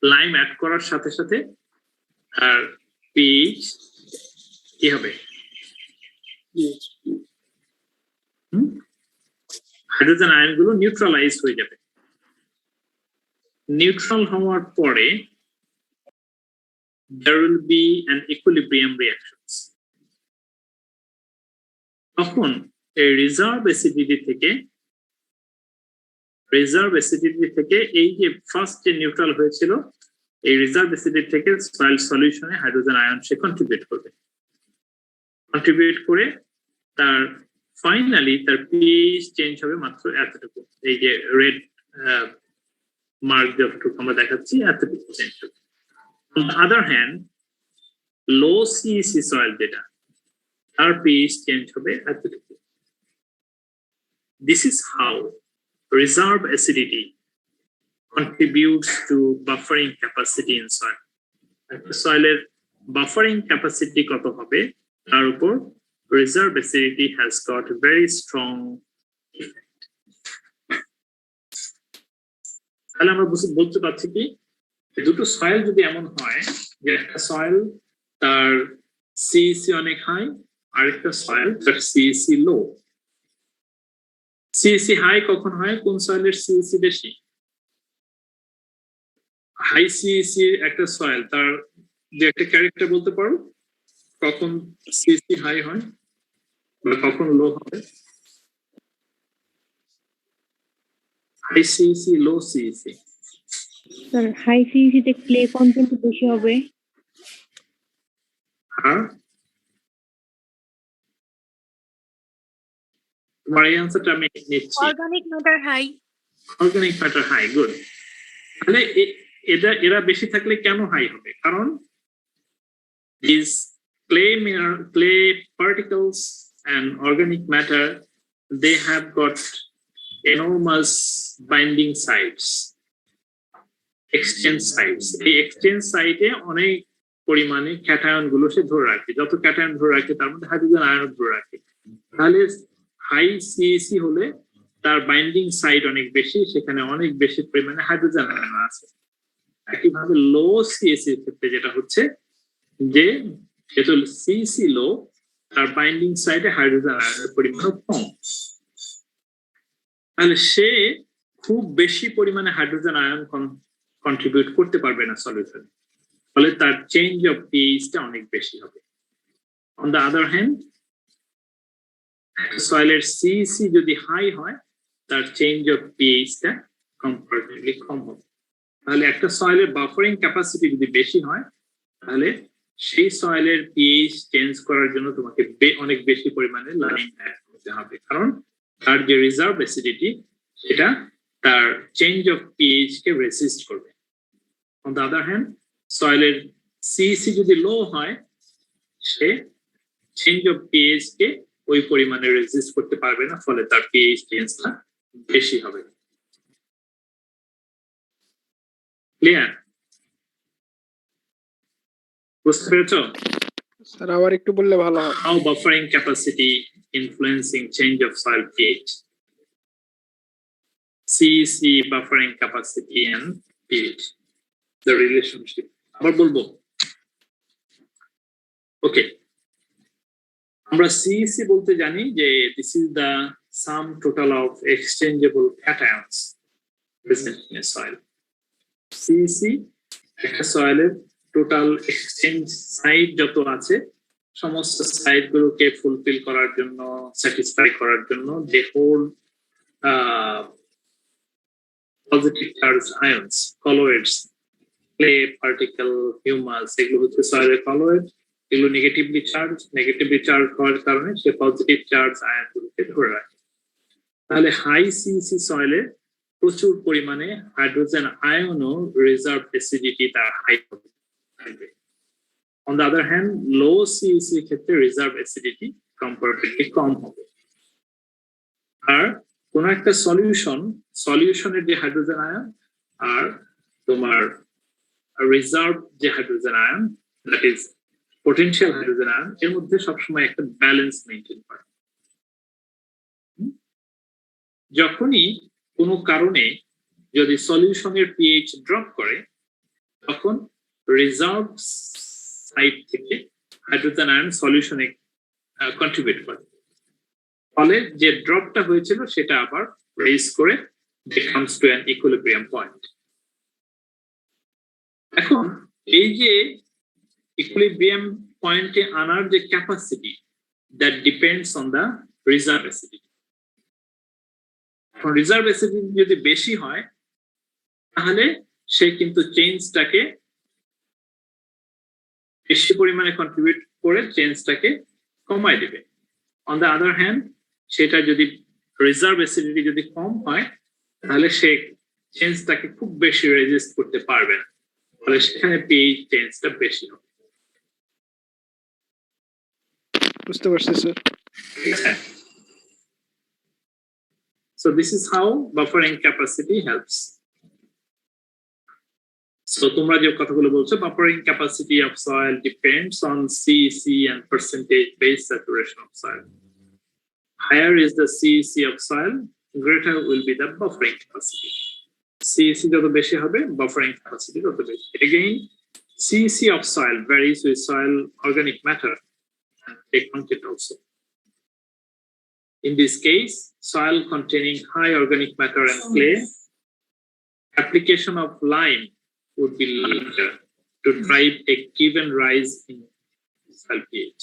লাইম অ্যাড করার সাথে সাথে আর পিএইচ কি হবে, হাইড্রোজেন আয়নগুলো নিউট্রালাইজ হয়ে যাবে। নিউট্রাল হওয়ার পরে there will be an equilibrium reactions. তখন এই রিজার্ভ অ্যাসিডিটি থেকে এই যে ফার্স্ট যে নিউট্রাল হয়েছিল, এই রিজার্ভ অ্যাসিডিটি থেকে সয়েল সলিউশনে হাইড্রোজেন আয়ন সে কন্ট্রিবিউট করে তার ফাইনালি তার পিএইচ চেঞ্জ হবে মাত্র এতটুকু। এই যে রেড মার্ক যতটুকু আমরা দেখাচ্ছি এতটুকু চেঞ্জ হবে। On the other hand, low CEC soil যেটা তার pH চেঞ্জ হবে এতটুকু। This is how reserve acidity contributes to buffering capacity in soil. একটা soil buffering capacity কত হবে তার উপর reserve acidity has got a very strong effect. তাহলে আমরা বলতে পারছি কি দুটো সয়েল যদি এমন হয় যে একটা সয়েল তার সিইসি অনেক হাই আর একটা সয়েল তার সিইসি লো। সিইসি হাই কখন হয়, কোন সয়েলের সিইসি বেশি? হাই সিইসি একটা সয়েল তার যে একটা ক্যারেক্টার বলতে পারো কখন সিইসি হাই হয় বা কখন লো হবে? High CEC low CEC. Sir high CEC তে ক্লে কন্টেন্ট বেশি হবে। আর তোমার এই আনসারটা আমি নিচ্ছি। Organic matter high. Organic matter high, good. তাহলে এরা বেশি থাকলে কেন হাই হবে? কারণ these clay particles and organic matter, they have got enormous binding sites, exchange sites. এই exchange site এ অনেক পরিমাণে ক্যাটায়ন গুলো সে ধরে রাখে, যত ক্যাটায়ন ধরে রাখে তার মধ্যে হাইড্রোজেন আয়ন ধরে রাখে। তাহলে হাই সিএসি হলে তার বাইন্ডিং সাইট অনেক বেশি, সেখানে অনেক বেশি পরিমাণে হাইড্রোজেন আয়ন আছে। একইভাবে লো সিএসি এর ক্ষেত্রে যেটা হচ্ছে যে যেহেতু সিএসি লো, তার বাইন্ডিং সাইটে হাইড্রোজেন আয়নের পরিমাণ কম, তাহলে সে খুব বেশি পরিমাণে হাইড্রোজেন আয়ন কন্ট্রিবিউট করতে পারবে না সলিউশনে, ফলে তার চেঞ্জ অফ পিএইচটা অনেক বেশি হবে। অন দ্য আদার হ্যান্ড, সয়েলের সিইসি যদি হাই হয় তার চেঞ্জ অফ পিএইচটা কম্পারেটিভলি কম হবে। তাহলে একটা সয়েলের বাফারিং ক্যাপাসিটি যদি বেশি হয় তাহলে সেই সয়েলের পিএইচ চেঞ্জ করার জন্য তোমাকে অনেক বেশি পরিমাণে লাইম অ্যাড করতে হবে, কারণ তার যে রিজার্ভ অ্যাসিডিটি সেটা তার চেঞ্জ অফ পিএইচ কে রেসিস্ট করবে। অন দ্য আদার হ্যান্ড, সয়েলের সিইসি যদি লো হয় সে চেঞ্জ অফ পিএইচ কে ওই পরিমাণে রেজিস্ট করতে পারবে না, ফলে তার পিএইচ চেঞ্জটা বেশি হবে। ক্লিয়ার? বুঝতে পেরেছো? স্যার আবার একটু বললে ভালো হয়। How buffering capacity influencing change of soil pH. CEC buffering capacity and pH, the relationship. আবার বলবো? ওকে, আমরা সিইসি বলতে জানি যে this is the sum total of exchangeable cations present in a soil. CEC একটা সয়েলের টোটাল এক্সচেঞ্জ সাইট যত আছে সমস্ত সাইট গুলোকে ফুলফিল করার জন্য, স্যাটিসফাই করার জন্য যে whole positive charge ions, colloids, clay particle, humus, এগুলো হচ্ছে সয়েলের কলোয়েড। এগুলো নেগেটিভলি চার্জ হওয়ার কারণে সে পজিটিভ চার্জ আয়নগুলোকে ধরে রাখে। তাহলে হাই সিইসি সয়েলে প্রচুর পরিমাণে হাইড্রোজেন আয়নও রিজার্ভ অ্যাসিডিটি তার হাই থাকবে। On the other hand, low CEC ক্ষেত্রে রিজার্ভ অ্যাসিডিটি কম্পারেটিভলি কম হবে। আর কোন একটা সলিউশনের যে হাইড্রোজেন আয়ন আর তোমার রিজার্ভ যে hydrogen ion, that is potential hydrogen ion, এর মধ্যে সবসময় একটা ব্যালেন্স মেনটেন করে। যখনই কোনো কারণে যদি সলিউশনের পিএইচ ড্রপ করে তখন রিজার্ভ সাইট থেকে হাইড্রোজেন আয়ন সলিউশনে কন্ট্রিবিউট করে, ফলে যে ড্রপটা হয়েছিল সেটা আবার রেজ করে it comes to an equilibrium point. এখন এই যে ইকুইলিব্রিয়াম পয়েন্টে আনার যে capacity, that depends on the reserve acidity. এখন রিজার্ভ অ্যাসিডিটি যদি বেশি হয় তাহলে সে কিন্তু চেঞ্জটাকে বেশি পরিমাণে কন্ট্রিবিউট করে চেঞ্জটাকে কমায় দেবে। অন দ্য আদার হ্যান্ড, সেটা যদি রিজার্ভ অ্যাসিডিটি যদি কম হয় তাহলে সে চেঞ্জটাকে খুব বেশি রেজিস্ট করতে পারবে না, ফলে সেখানে পিএইচ চেঞ্জটা বেশি হবে। বুঝতে পারছি স্যার। ঠিক আছে? So this is how buffering capacity helps. So তোমরা যে কথাগুলো বলছো, buffering capacity of soil depends on CEC and percentage based saturation of soil. Higher is the CEC of soil, greater will be the buffering capacity. CEC যত বেশি হবে, buffering capacity তত বেশি। Again, CEC of soil varies with soil organic matter and clay content also. In this case, soil containing high organic matter and clay, application of lime would be larger to drive a given rise in soil pH.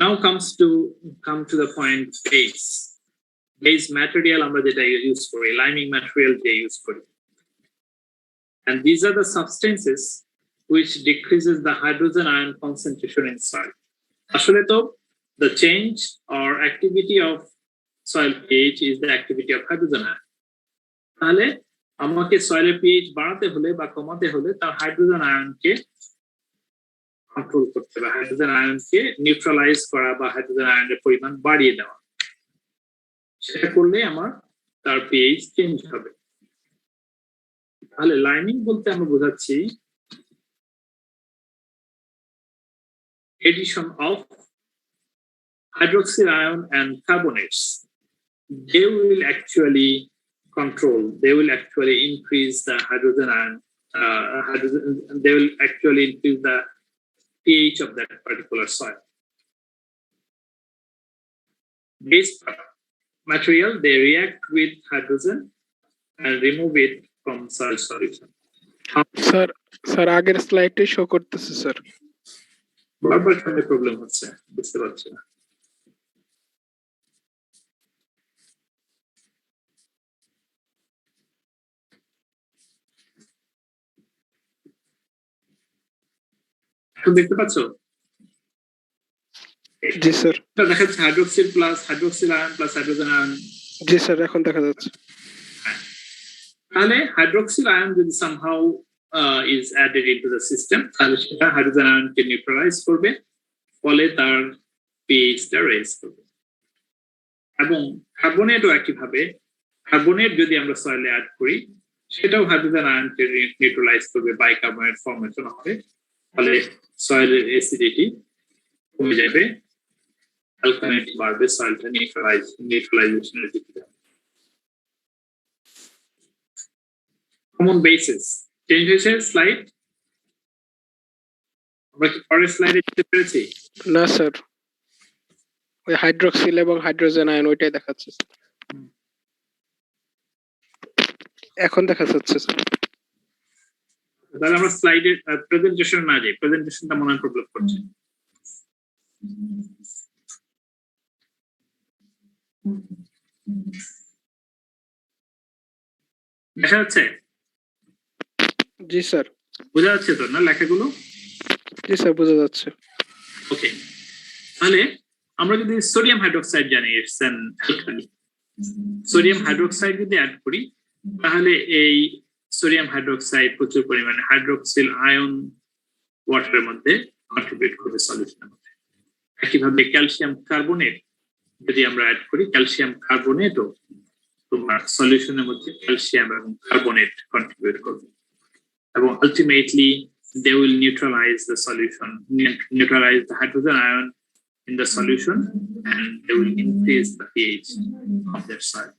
Now come to the point base. Base material আমরা যেটা use করি, liming material যে use করি. And these are the substances which decreases the hydrogen ion concentration in soil. আসলে তো the change or activity of soil pH is the activity of hydrogen ion. তাহলে আমাকে soil pH বাড়াতে হলে বা কমাতে হলে তার হাইড্রোজেন আয়নকে কন্ট্রোল করতে হবে, হাইড্রোজেন আয়নকে নিউট্রালাইজ করা বা হাইড্রোজেন আয়নের পরিমাণ বাড়িয়ে দেওয়া। সেটা করলে আমার তার pH চেঞ্জ হবে। তাহলে লাইমিং বলতে আমরা বোঝাচ্ছি addition of hydroxyl ion and carbonates. They will actually increase the hydrogen ion, they will actually increase the pH of that particular soil. Base material, they react with hydrogen and remove it from soil solution. Sir আগের স্লাইডটাই show করতেছে sir. বারবার সামনে problem হচ্ছে, বুঝতে পারছি না। এখন দেখতে পাচ্ছ? জি স্যার। দেখা যাচ্ছে hydroxyl ion plus hydrogen ion. জি স্যার, এখন দেখা যাচ্ছে। তাহলে হাইড্রোক্সিল আয়ন যদি somehow is added into the system, তাহলে সেটা হাইড্রোজেন আয়নকে নিউট্রালাইজ করবে, ফলে তার pH-টা রেজ করবে। এবং কার্বনেটও একইভাবে, কার্বনেট যদি আমরা সয়েলে অ্যাড করি, সেটাও হাইড্রোজেন আয়নকে নিউট্রালাইজ করবে, বাইকার্বনেট ফর্মেশন হবে, ফলে সয়েলের অ্যাসিডিটি কমে যাবে, অ্যালকালিনিটি বাড়বে, সয়েলটা নিউট্রালাইজেশনের দিকে যাবে। কমন বেসিস চেঞ্জ হয়েছে স্লাইড? আমরা কি পরের স্লাইডে যেতে পেরেছি? না স্যার, ওই হাইড্রোক্সিল এবং হাইড্রোজেন আয়ন ওইটাই দেখাচ্ছে। এখন দেখা যাচ্ছে স্যার। তাহলে আমরা স্লাইডের প্রেজেন্টেশন না যাই, প্রেজেন্টেশনটা মনে হয় প্রবলেম করছে। দেখা যাচ্ছে? জি স্যার। বোঝা যাচ্ছে তো না লেখাগুলো? জি স্যার, বোঝা যাচ্ছে। ওকে, তাহলে আমরা যদি সোডিয়াম হাইড্রোক্সাইড জানি, it's an alkali. Sodium hydroxide যদি অ্যাড করি, তাহলে এই সোডিয়াম হাইড্রোক্সাইড প্রচুর পরিমাণে হাইড্রোক্সিল আয়ন ওয়াটারের মধ্যে কন্ট্রিবিউট করবে সলিউশনের মধ্যে। একইভাবে ক্যালসিয়াম কার্বনেট যদি আমরা অ্যাড করি, ক্যালসিয়াম কার্বনেটও তোমার সলিউশনের মধ্যে ক্যালসিয়াম এবং কার্বনেট কন্ট্রিবিউট করবে, এবং ultimately they will neutralize the solution, neutralize the hydrogen ion in the solution, and they will increase the pH of their soil.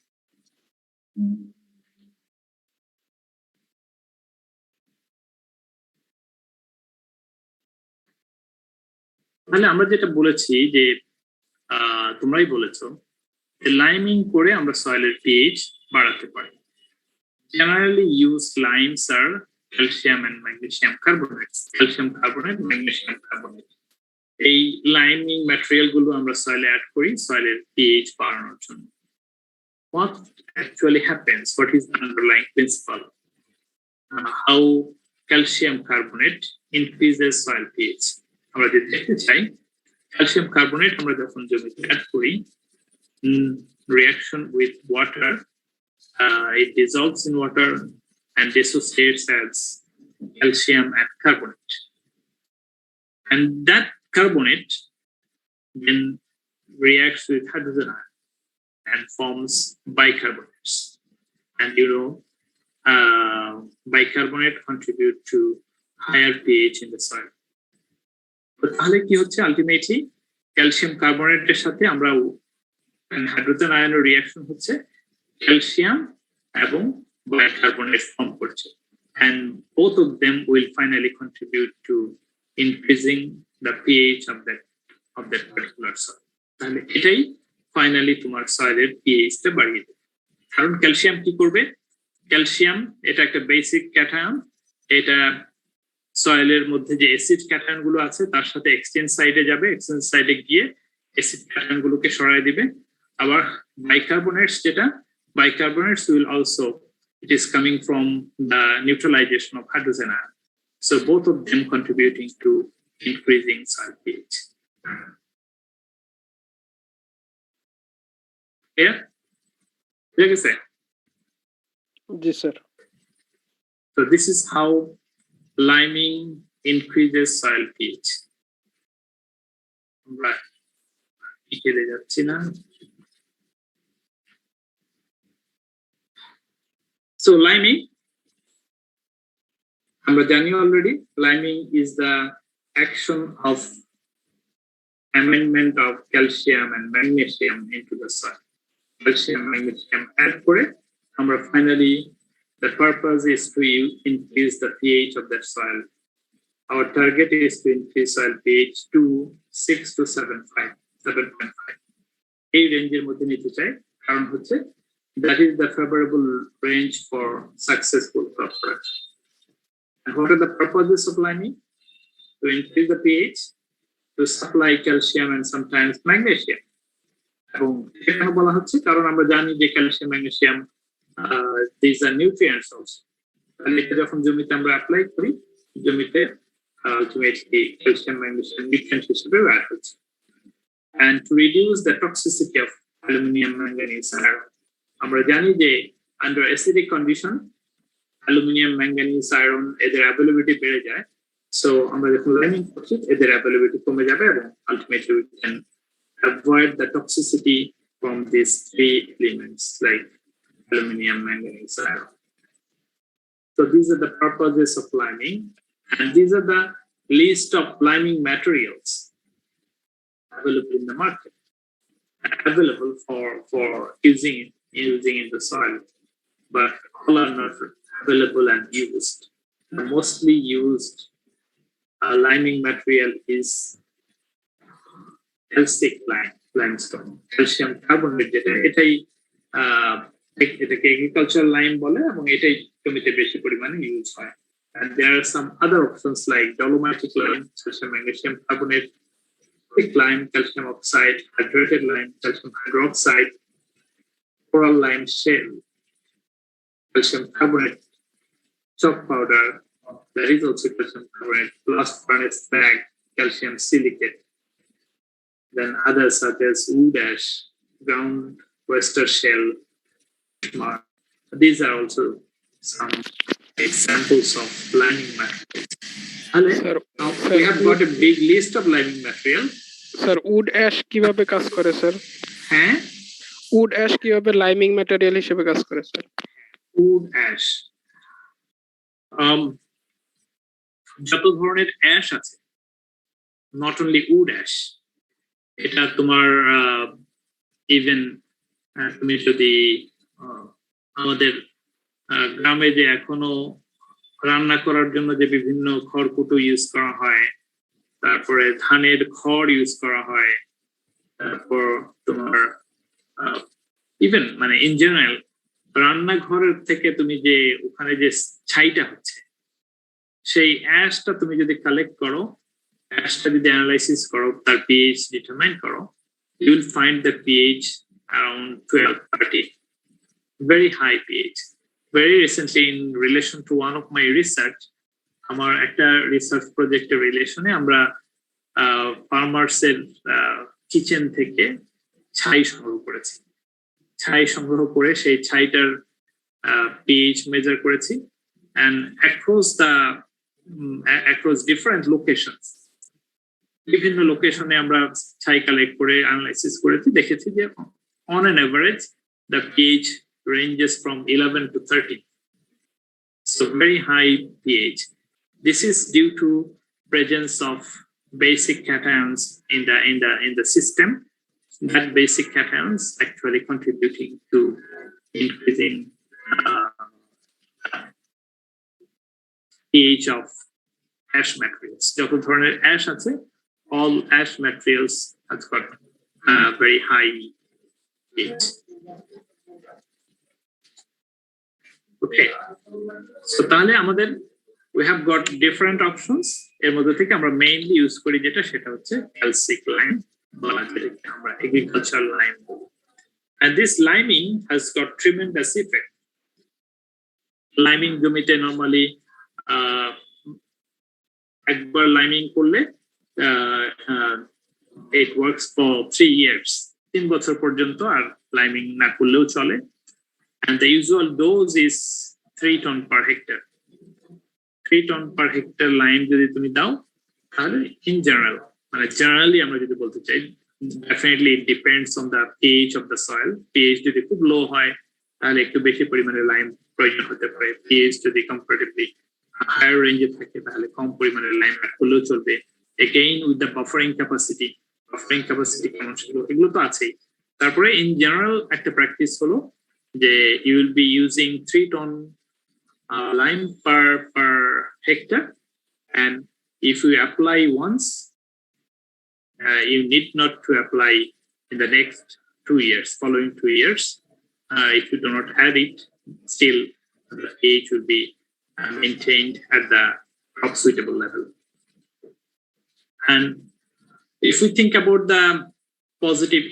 তাহলে আমরা যেটা বলেছি যে তোমরাই বলেছো লাইমিং করে আমরা সয়েলের pH বাড়াতে পারি। Generally used limes are calcium and magnesium carbonates, calcium carbonate, magnesium carbonate. এই লাইমিং ম্যাটেরিয়াল গুলো আমরা সয়েলে অ্যাড করি সয়েলের pH বাড়ানোর জন্য। What actually happens? What is the underlying principle? How calcium carbonate increases soil pH? আমরা যদি দেখতে চাই, ক্যালসিয়াম কার্বনেট আমরা যখন জমিতে অ্যাড করি, reaction with water, it dissolves in water and dissociates as calcium and carbonate. And that carbonate then reacts with hydrogen ion and forms bicarbonates. And bicarbonate contribute to higher pH in the soil. তাহলে কি হচ্ছে ultimately calcium কার্বনেটের সাথে আমরা hydrogen আয়নের reaction হচ্ছে calcium এবং bicarbonate form করছে, and both of them will finally contribute to increasing the pH of that particular soil. তাহলে এটাই ফাইনালি তোমার সয়েলের pH-টা বাড়িয়ে দেবে। কারণ ক্যালসিয়াম কি করবে? ক্যালসিয়াম এটা একটা বেসিক ক্যাটায়ন, এটা সয়েলের মধ্যে যে অ্যাসিড ক্যাটায়ন গুলো আছে তার সাথে এক্সচেঞ্জ সাইডে যাবে, এক্সচেঞ্জ সাইডে গিয়ে অ্যাসিড ক্যাটায়ন গুলোকে সরায় দিবে। আবার বাইকার্বনেটস যেটা, bicarbonates will also, it is coming from the neutralization of hydrogen ion. So both of them contributing to increasing soil pH. Yeah? Like I said. Yes, sir. So this is how liming increases soil pH. Right. So liming, আমরা জানি already, liming is the action of amendment of calcium and magnesium into the soil. Calcium, magnesium add করে আমরা finally, the purpose is to increase the pH of that soil. Our target is to increase soil pH to 6 to 7.5. এই রেঞ্জের মধ্যে নিতে চাই, কারণ হচ্ছে that is the favorable range for successful crop production. And what are the purposes of liming? To increase the pH, to supply calcium and sometimes magnesium. এবং এখানে বলা হচ্ছে কারণ আমরা জানি যে calcium, magnesium, these are nutrients also. তাহলে এটা যখন জমিতে আমরা অ্যাপ্লাই করি, জমিতে ultimately calcium, magnesium nutrients হিসেবে অ্যাড হচ্ছে। And to reduce the toxicity of aluminum, manganese, iron. আমরা জানি যে under acidic condition aluminum, manganese, iron এদের availability বেড়ে যায়, so আমরা যখন লাইমিং করছি এদের availability কমে যাবে এবং ultimately we can avoid the toxicity from these three elements like aluminum, manganese, iron. So these are the purposes of liming, and these are the list of liming materials available in the market, available for using in the soil, but all are not available and used. The mostly used liming material is calcic limestone, calcium carbonate যেটা এটাই এটাকে agricultural lime বলে এবং এটাই জমিতে বেশি পরিমাণে use হয়। And there are some other options like dolomitic lime, calcium magnesium carbonate, lime, calcium oxide, hydrated lime, calcium hydroxide, coral lime shell, calcium carbonate, chalk powder, that is also calcium carbonate, blast furnace bag, calcium silicate. Then others such as wood ash, ground oyster shell. These are also some examples of liming materials. Sir, now we have got a big list of liming material. Sir, wood ash কিভাবে কাজ করে sir? হ্যাঁ, wood ash কিভাবে liming material হিসেবে কাজ করে sir? wood ash যত ধরনের অ্যাশ আছে, not only wood ash, এটা তোমার ইভেন তুমি যদি আমাদের গ্রামে যে এখনো রান্না করার জন্য যে বিভিন্ন খড়কুটো ইউজ করা হয়, তারপরে ধানের খড় ইউজ করা হয়, তারপর তোমার ইভেন মানে ইন জেনারেল রান্নাঘরের থেকে তুমি যে ওখানে যে ছাইটা হচ্ছে সেই অ্যাশটা তুমি যদি কালেক্ট করো, অ্যাশটা যদি অ্যানালাইসিস করো, তার পিএইচ ডিটারমাইন করো, you will find the pH around 12-13, very high pH. Very recently, in relation to one of my research, আমার একটা রিসার্চ প্রজেক্টের রিলেশনে আমরা ফার্মার্সের কিচেন থেকে ছাই সংগ্রহ করেছি। ছাই সংগ্রহ করে সেই ছাইটার pH মেজার করেছি and across different locations, বিভিন্ন লোকেশনে আমরা ছাই কালেক্ট করে অ্যানালাইসিস করেছি, দেখেছি যে on an average the pH ranges from 11 to 13, so very high pH. This is due to presence of basic cations in the system. That basic cations actually contributing to increasing pH of ash materials. যত ধরনের ash আছে, all ash materials has got very high pH. Okay, so তাহলে আমাদের we have got different options. এর মধ্যে থেকে আমরা mainly use করি যেটা, সেটা হচ্ছে calcic lime, বলা যায় আমরা agricultural lime. And this liming has got tremendous effect. Liming জমিতে normally একবার লাইমিং করলে it works for 3 years, 3 বছর পর্যন্ত আর লাইমিং না করলেও চলে, and the usual dose is 3 ton per hectare. 3 ton per hectare lime যদি তুমি দাও তাহলে in general, মানে generally আমরা যদি বলতে চাই, definitely it depends on the pH of the soil. pH যদি খুব লো হয় তাহলে একটু বেশি পরিমাণে লাইম প্রয়োজন হতে পারে, pH যদি comparatively higher range থাকে তাহলে কম পরিমাণে লাইম অ্যাড করলেও চলবে। Again with the buffering capacity কেমন ছিল এগুলো তো আছেই। তারপরে in general একটা প্র্যাকটিস হলো যে you will be using 3 ton lime per hectare, and if you apply once, you need not to apply in the next 2 years, following 2 years. If you do not add it, still the pH will be maintained at the crop suitable level. And if we think about the positive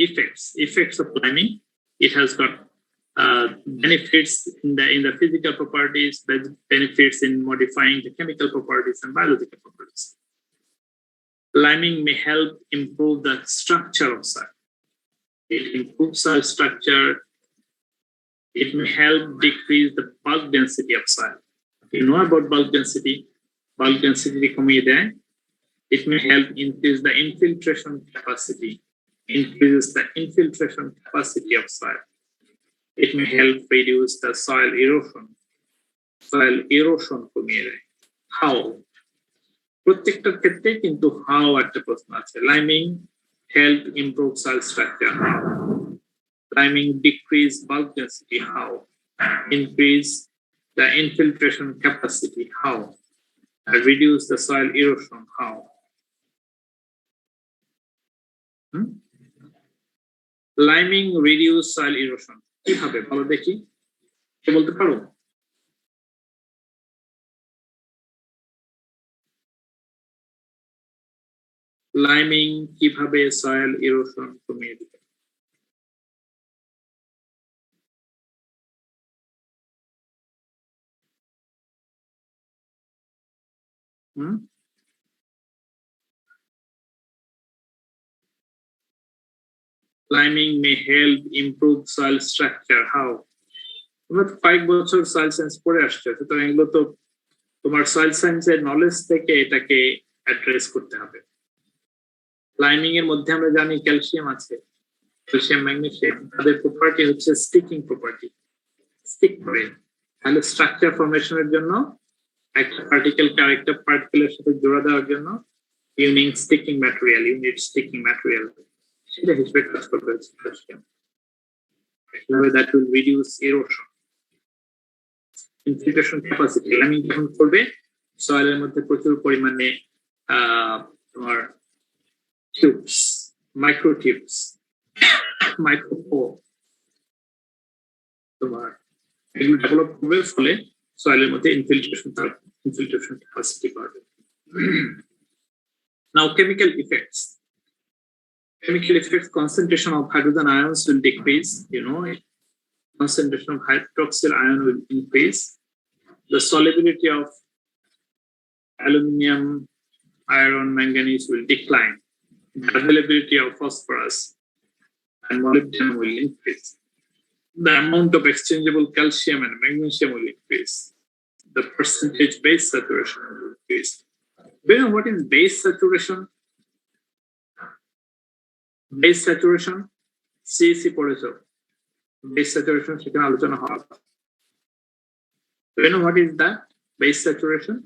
effects of liming, it has got benefits in the physical properties, benefits in modifying the chemical properties and biological properties. Liming may help improve the structure of soil. It improves soil structure. It may help decrease the bulk density of soil. You know about bulk density কমিয়ে দেয়. It may help increase the infiltration capacity, increases the infiltration capacity of soil. It may help reduce the soil erosion কমিয়ে দেয়. How? প্রত্যেকটার ক্ষেত্রে কিন্তু how একটা প্রশ্ন আছে। Liming help improve soil structure. How? Liming decrease bulk density. How? Increase the infiltration capacity. How? Reduce the soil erosion. How? Liming reduce soil erosion কিভাবে বলো দেখি, কে বলতে পারো? লাইমিং কিভাবে সয়েল ইরোশন কমিয়ে দিবে? Liming may help improve soil structure. How? তোমরা 5 বছর সয়েল সায়েন্স পড়ে আসছো, সুতরাং এগুলো তো তোমার সয়েল সায়েন্সের নলেজ থেকে এটাকে অ্যাড্রেস করতে হবে। লাইমিং এর মধ্যে আমরা জানি ক্যালসিয়াম আছে, ক্যালসিয়াম ম্যাগনেসিয়াম, তাদের প্রপার্টি হচ্ছে স্টিকিং প্রপার্টি, স্টিক করে। তাহলে স্ট্রাকচার ফরমেশনের জন্য একটা পার্টিকেলকে আরেকটা পার্টিকেলের সাথে জোড়া দেওয়ার জন্য you need sticking material, সেটা হিসেবে কাজ করবে calcium. that will reduce erosion. Infiltration capacity, liming যখন করবে সয়েলের মধ্যে প্রচুর পরিমাণে তোমার টিউবস, মাইক্রোটিউবস, মাইক্রোপোর তোমার এগুলো ডেভেলপ করবে, ফলে সয়েলের মধ্যে ইনফিল্ট্রেশন ক্যাপাসিটি বাড়বে। Now chemical effects, concentration of hydrogen ions will decrease, concentration of hydroxyl ion will increase, the solubility of aluminum iron, manganese will decline. The availability of phosphorus and molybdenum will increase. The amount of exchangeable calcium and magnesium will increase. The percentage base saturation will increase. Do you know what is base saturation? Base saturation, CC পড়েছো। Base saturation সেখানে আলোচনা হয়। Do you know what is that? Base saturation?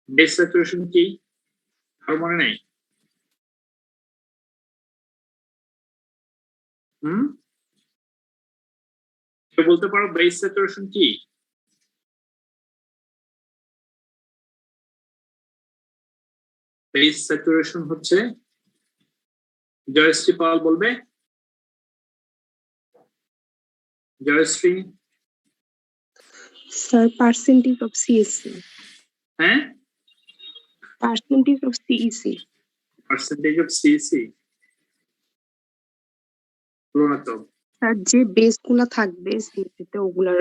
Base saturation কি? আর মনে নেই? কেউ বলতে পারো base saturation কি? Base saturation হচ্ছে জয়শ্রী পাল বলবে। Jayashree, Sir, percentage of CEC. হ্যাঁ, Percentage of CEC. percentage of CC বলো না তো। Sir, যে বেস গুলা থাকবে CEC তে ওগুলার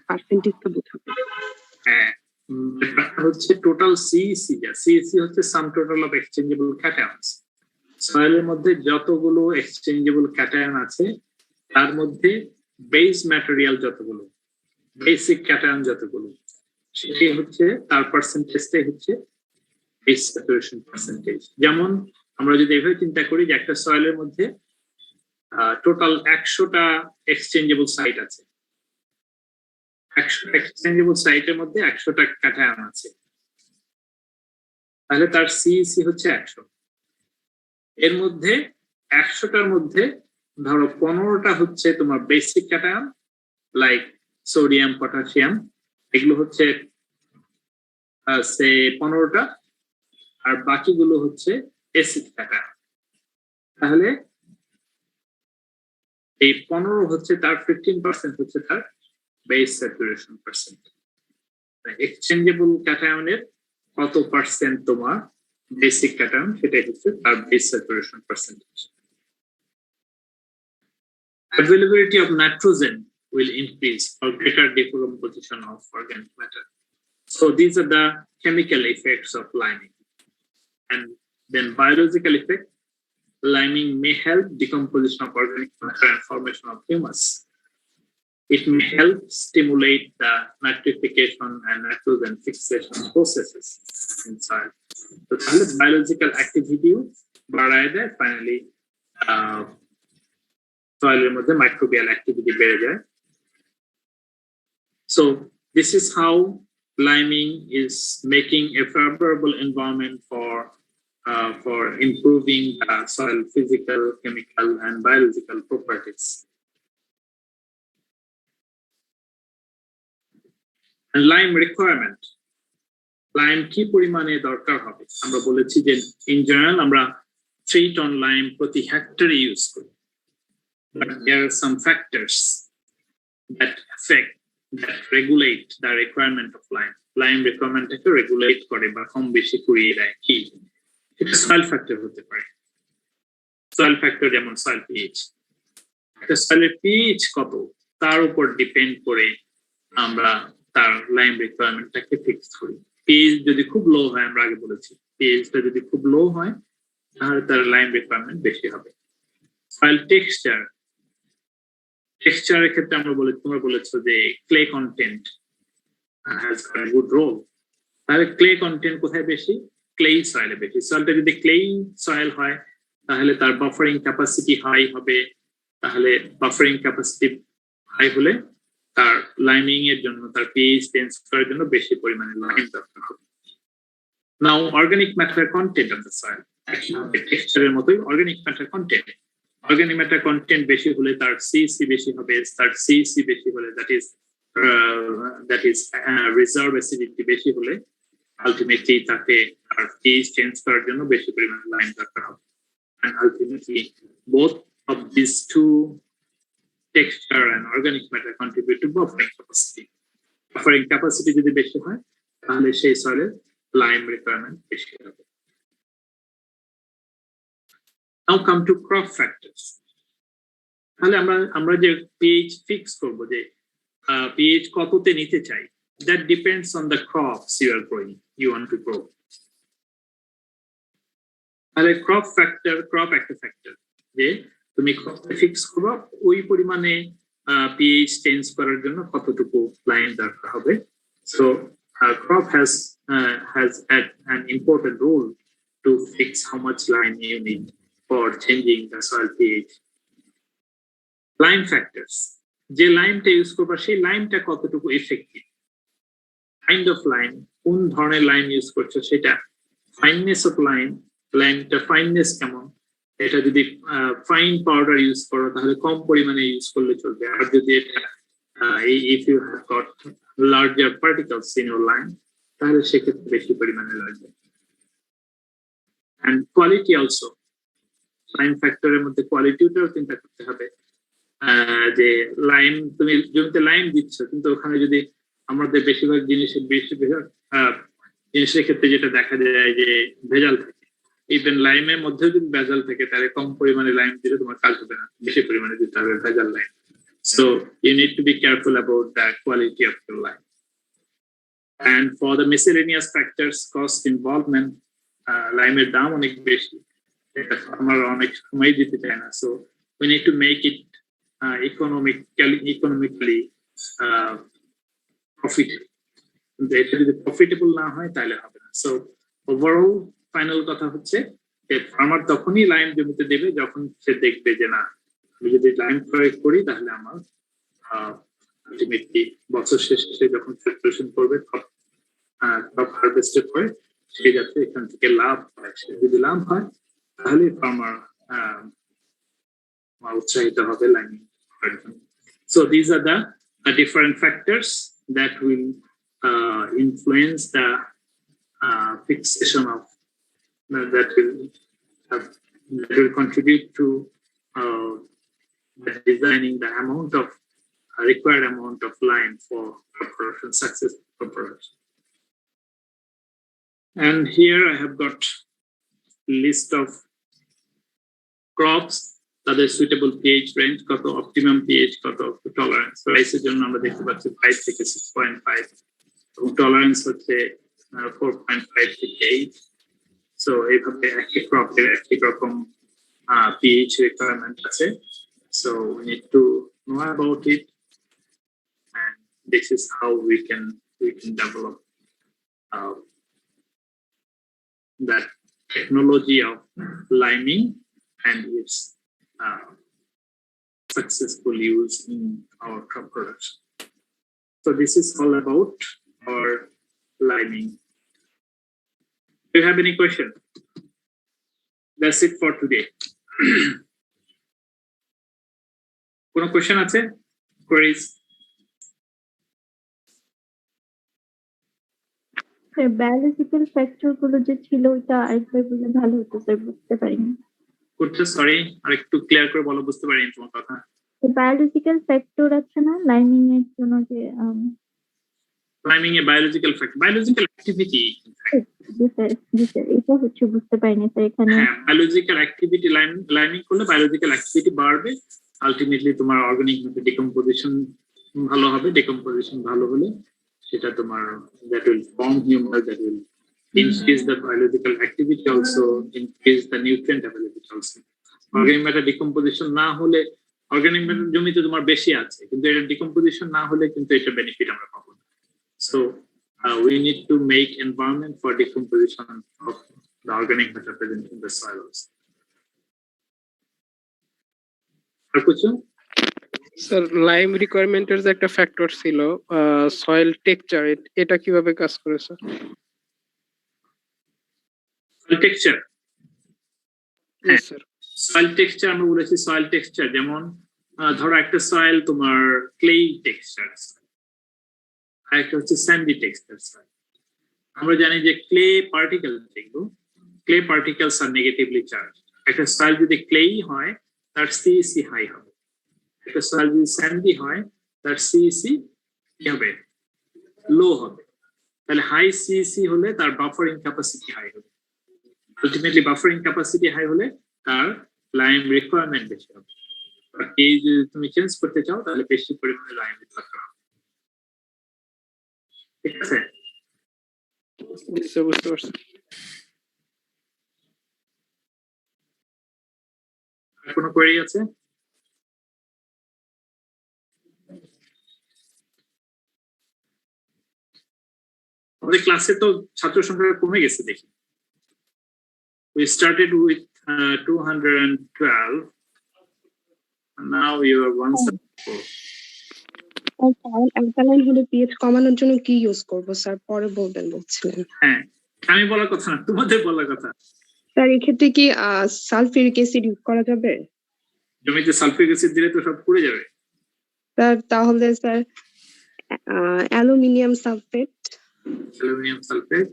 পার্সেন্টেজ টা বোঝাবে। হ্যাঁ, ব্যাপারটা হচ্ছে টোটাল সিইসি, যা সিইসি হচ্ছে সাম টোটাল অফ এক্সচেঞ্জেবল ক্যাটায়নস। সয়েলের মধ্যে যতগুলো এক্সচেঞ্জেবল ক্যাটায়ন আছে তার মধ্যে বেস ম্যাটেরিয়াল যতগুলো, বেসিক ক্যাটায়ন যতগুলো, সেটাই হচ্ছে তার পার্সেন্টেজটাই হচ্ছে বেস স্যাচুরেশন পার্সেন্টেজ। যেমন আমরা যদি এভাবে চিন্তা করি যে একটা সয়েলের মধ্যে টোটাল 100টা এক্সচেঞ্জেবল সাইট আছে, 100টা এক্সচেঞ্জেবল সাইটের মধ্যে 100টা ক্যাটায়ন আছে, তাহলে তার সিইসি হচ্ছে 100। এর মধ্যে 100টার মধ্যে ধরো 15টা হচ্ছে তোমার basic cation like sodium, potassium, এগুলো হচ্ছে 15টা, আর বাকিগুলো হচ্ছে অ্যাসিড ক্যাটায়ন। তাহলে এই 15 হচ্ছে তার 15% হচ্ছে তার বেস স্যাচুরেশন পার্সেন্ট। এক্সচেঞ্জেবল ক্যাটায়নের কত পার্সেন্ট তোমার বেসিক ক্যাটায়ন, সেটাই হচ্ছে তার base saturation percentage. Availability of nitrogen will increase for greater decomposition of organic matter. So these are the chemical effects of liming. And then biological effect, liming may help decomposition of organic matter and formation of humus. It may help stimulate the nitrification and nitrogen fixation processes in soil. So the biological activity বাড়ায় দেয়, finally soil মধ্যে microbial activity বেড়ে যায়। So this is how liming is making a favorable environment for improving soil physical, chemical, and biological properties. And lime requirement. Lime কি পরিমাণে দরকার হবে? আমরা বলেছি যে in general আমরা 3 ton lime প্রতি হেক্টরে ইউজ করি। But there are some factors that affect, that regulate the requirement of lime. Lime requirement K regulate করে বা কম বেশি করিয়ে দেয় কি? এটা soil factor হতে পারে। Soil factor যেমন soil pH। একটা soil pH কত তার উপর ডিপেন্ড করে আমরা তার লাইম রিকোয়ারমেন্টটাকে ফিক্স করি। pH যদি খুব লো হয়, আমরা আগে বলেছি pH টা যদি খুব লো হয় তাহলে তার লাইম রিকোয়ারমেন্ট বেশি হবে। সয়েল টেক্সচারের ক্ষেত্রে তোমরা বলেছো যে clay content has got good role. তাহলে ক্লে কন্টেন্ট কোথায় বেশি? ক্লেই সয়েলে বেশি। সয়েলটা যদি ক্লেই সয়েল হয় তাহলে তার বাফারিং ক্যাপাসিটি হাই হবে, তাহলে বাফারিং ক্যাপাসিটি হাই হলে তার লাইমিং এর জন্য, তার pH চেঞ্জ করার জন্য বেশি পরিমাণে লাইম দরকার হবে। Now organic matter content of the soil, টেক্সচারের মতোই organic matter content. Organic matter content বেশি হলে তার সিসি বেশি হবে, তার সিসি বেশি হলে দ্যাট ইজ রিজার্ভ অ্যাসিডিটি বেশি হলে আলটিমেটলি তাকে তার pH চেঞ্জ করার জন্য বেশি পরিমাণে লাইম দরকার হবে। And ultimately both of these two, texture and organic matter, contribute to buffering capacity. Buffering capacity যদি বেশি হয় তাহলে সেই সয়েলের লাইম রিকোয়ারমেন্ট বেশি হবে। Now come to crop factors. তাহলে আমরা যে pH ফিক্স করব, যে pH কততে নিতে চাই, that depends on the crops you are growing, you want to grow. তাহলে crop একটা factor যে তুমি crop ফিক্স করো ওই পরিমাণে pH চেঞ্জ করার জন্য কতটুকু লাইন দরকার হবে। So crop has an important role to fix how much lime you need for changing the soil pH. Lime factors, যে লাইমটা ইউজ করবা সেই লাইমটা কতটুকু ইফেক্টিভ, কাইন্ড অফ লাইম, কোন ধরনের লাইম ইউজ করছো সেটা, ফাইননেস অফ লাইমটা ফাইননেস কেমন, এটা যদি ফাইন পাউডার ইউজ করো তাহলে কম পরিমাণে ইউজ করলে চলবে, আর যদি এটা if you have got larger particles in your lime তাহলে সেক্ষেত্রে বেশি পরিমাণে লাগবে। and quality also, লাইম ফ্যাক্টরের মধ্যে কোয়ালিটিটাও চিন্তা করতে হবে। যে লাইম তুমি জমিতে লাইম দিচ্ছ কিন্তু ওখানে যদি আমাদের বেশিরভাগ জিনিসের ক্ষেত্রে যেটা দেখা যায় যে ভেজাল থাকে, ইভেন লাইমের মধ্যে যদি ভেজাল থাকে তাহলে কম পরিমাণে লাইম দিলে তোমার কাজ হবে না, বেশি পরিমাণে দিতে হবে ভেজাল lime. So you need to be careful about the quality of your lime. And for the miscellaneous factors, cost involvement, লাইমের দাম অনেক বেশি, এটা আমার অনেক সময় দিতে চায় না, so we need to make it economically profitable. এটা যদি প্রফিটেবল না হয় তাহলে হবে না। সো ওভারঅল ফাইনাল কথা হচ্ছে যে ফার্মার তখনই লাইম জমিতে দেবে যখন সে দেখবে যে না আমি যদি লাইম প্রয়োগ করি তাহলে আমার আলটিমেটলি বছর শেষে যখন প্রিপারেশন করবে ক্রপ হারভেস্টের পরে সে যাতে এখান থেকে লাভ হয়, সে যদি লাভ হয় তাহলে ফার্মার উৎসাহিত হবে lime. So these are the different factors that will influence the fixation of that will contribute to designing the amount of required amount of lime for production, successful production. And here I have got list of crops, তাদের suitable pH range কত, optimum pH কত, tolerance রাইসের জন্য আমরা দেখতে পাচ্ছি 5 থেকে 6.5, এবং টলারেন্স হচ্ছে 4.5 থেকে 8। সো এইভাবে একই ক্রপের একই রকম pH requirement আছে, so we need to know about it, and this is how we can develop that technology of liming and its successful use in our crop production. So this is all about our liming. Do you have any question? That's it for today. কোনো question আছে? Queries? Biological factor গুলো যে ছিল ওইটা আরেকবার বললে ভালো হতো স্যার, বুঝতে পারিনি। সরি, আরেকটু ক্লিয়ার করে বলো, বুঝতে পারিনি তোমার কথা। বায়োলজিক্যাল ফ্যাক্টর আছে না লাইমিং এর জন্য, যে লাইমিং এ বায়োলজিক্যাল ফ্যাক্টর, বায়োলজিক্যাল অ্যাক্টিভিটি। জি স্যার এটা হচ্ছে বুঝতে পারিনি স্যার এখানে। হ্যাঁ, বায়োলজিক্যাল অ্যাক্টিভিটি, লাইমিং করলে বায়োলজিক্যাল অ্যাক্টিভিটি বাড়বে, আলটিমেটলি তোমার অর্গানিক ম্যাটার ডিকম্পোজিশন ভালো হবে, ডিকম্পোজিশন ভালো হলে সেটা তোমার that will form humus, that will increase the biological activity, also increase the nutrient availability also. Organic matter decomposition না হলে, organic matter জমিতে তোমার বেশি আছে কিন্তু এটা decomposition না হলে কিন্তু এটা বেনিফিট আমরা পাবো না। So we need to make environment for decomposition of the organic matter present in the soil also. আর কিছু? স্যার লাইম রিকোয়ারমেন্টের যে একটা ফ্যাক্টর ছিল সয়েল টেক্সচার, এটা কিভাবে কাজ করে স্যার? টেক্সচার, হ্যাঁ স্যার, সয়েল টেক্সচার আমরা বলেছি। সয়েল টেক্সচার যেমন ধরো একটা সয়েল তোমার ক্লে টেক্সচার, আর একটা হচ্ছে স্যান্ডি টেক্সচার। আমরা জানি যে ক্লে পার্টিকেল, যেগুলো ক্লে পার্টিকেলস আর নেগেটিভলি চার্জ। একটা সয়েল যদি ক্লেই হয় তার সিইসি হাই হবে, একটা সয়েল যদি স্যান্ডি হয় তার সিইসি কি হবে, লো হবে। তাহলে হাই সিইসি হলে তার বাফারিং ক্যাপাসিটি হাই হবে, আলটিমেটলি বাফারিং ক্যাপাসিটি হাই হলে তার লাইম রিকোয়ারমেন্ট বেশি হবে। এই যদি তুমি চেঞ্জ করতে চাও তাহলে বেশি পরিমাণে লাইম দরকার হবে। ঠিক আছে? জি স্যার, বুঝতে পারছি। আর কোনো কোয়েরি আছে? আমাদের ক্লাসে তো ছাত্র সংখ্যা কমে গেছে দেখি। We started with 212 and now you are 174. Alkaline হলে পিএইচ কমানোর জন্য কি ইউজ করব স্যার? পরে বলবেন বলছিলেন। হ্যাঁ, আমি বলার কথা না, তোমাদের বলার কথা। স্যার এক্ষেত্রে কি সালফিউরিক অ্যাসিড ইউজ করা যাবে? জমিতে সালফিউরিক অ্যাসিড দিলে তো সব পুড়ে যাবে। স্যার তাহলে sir aluminium sulphate. Aluminium sulphate.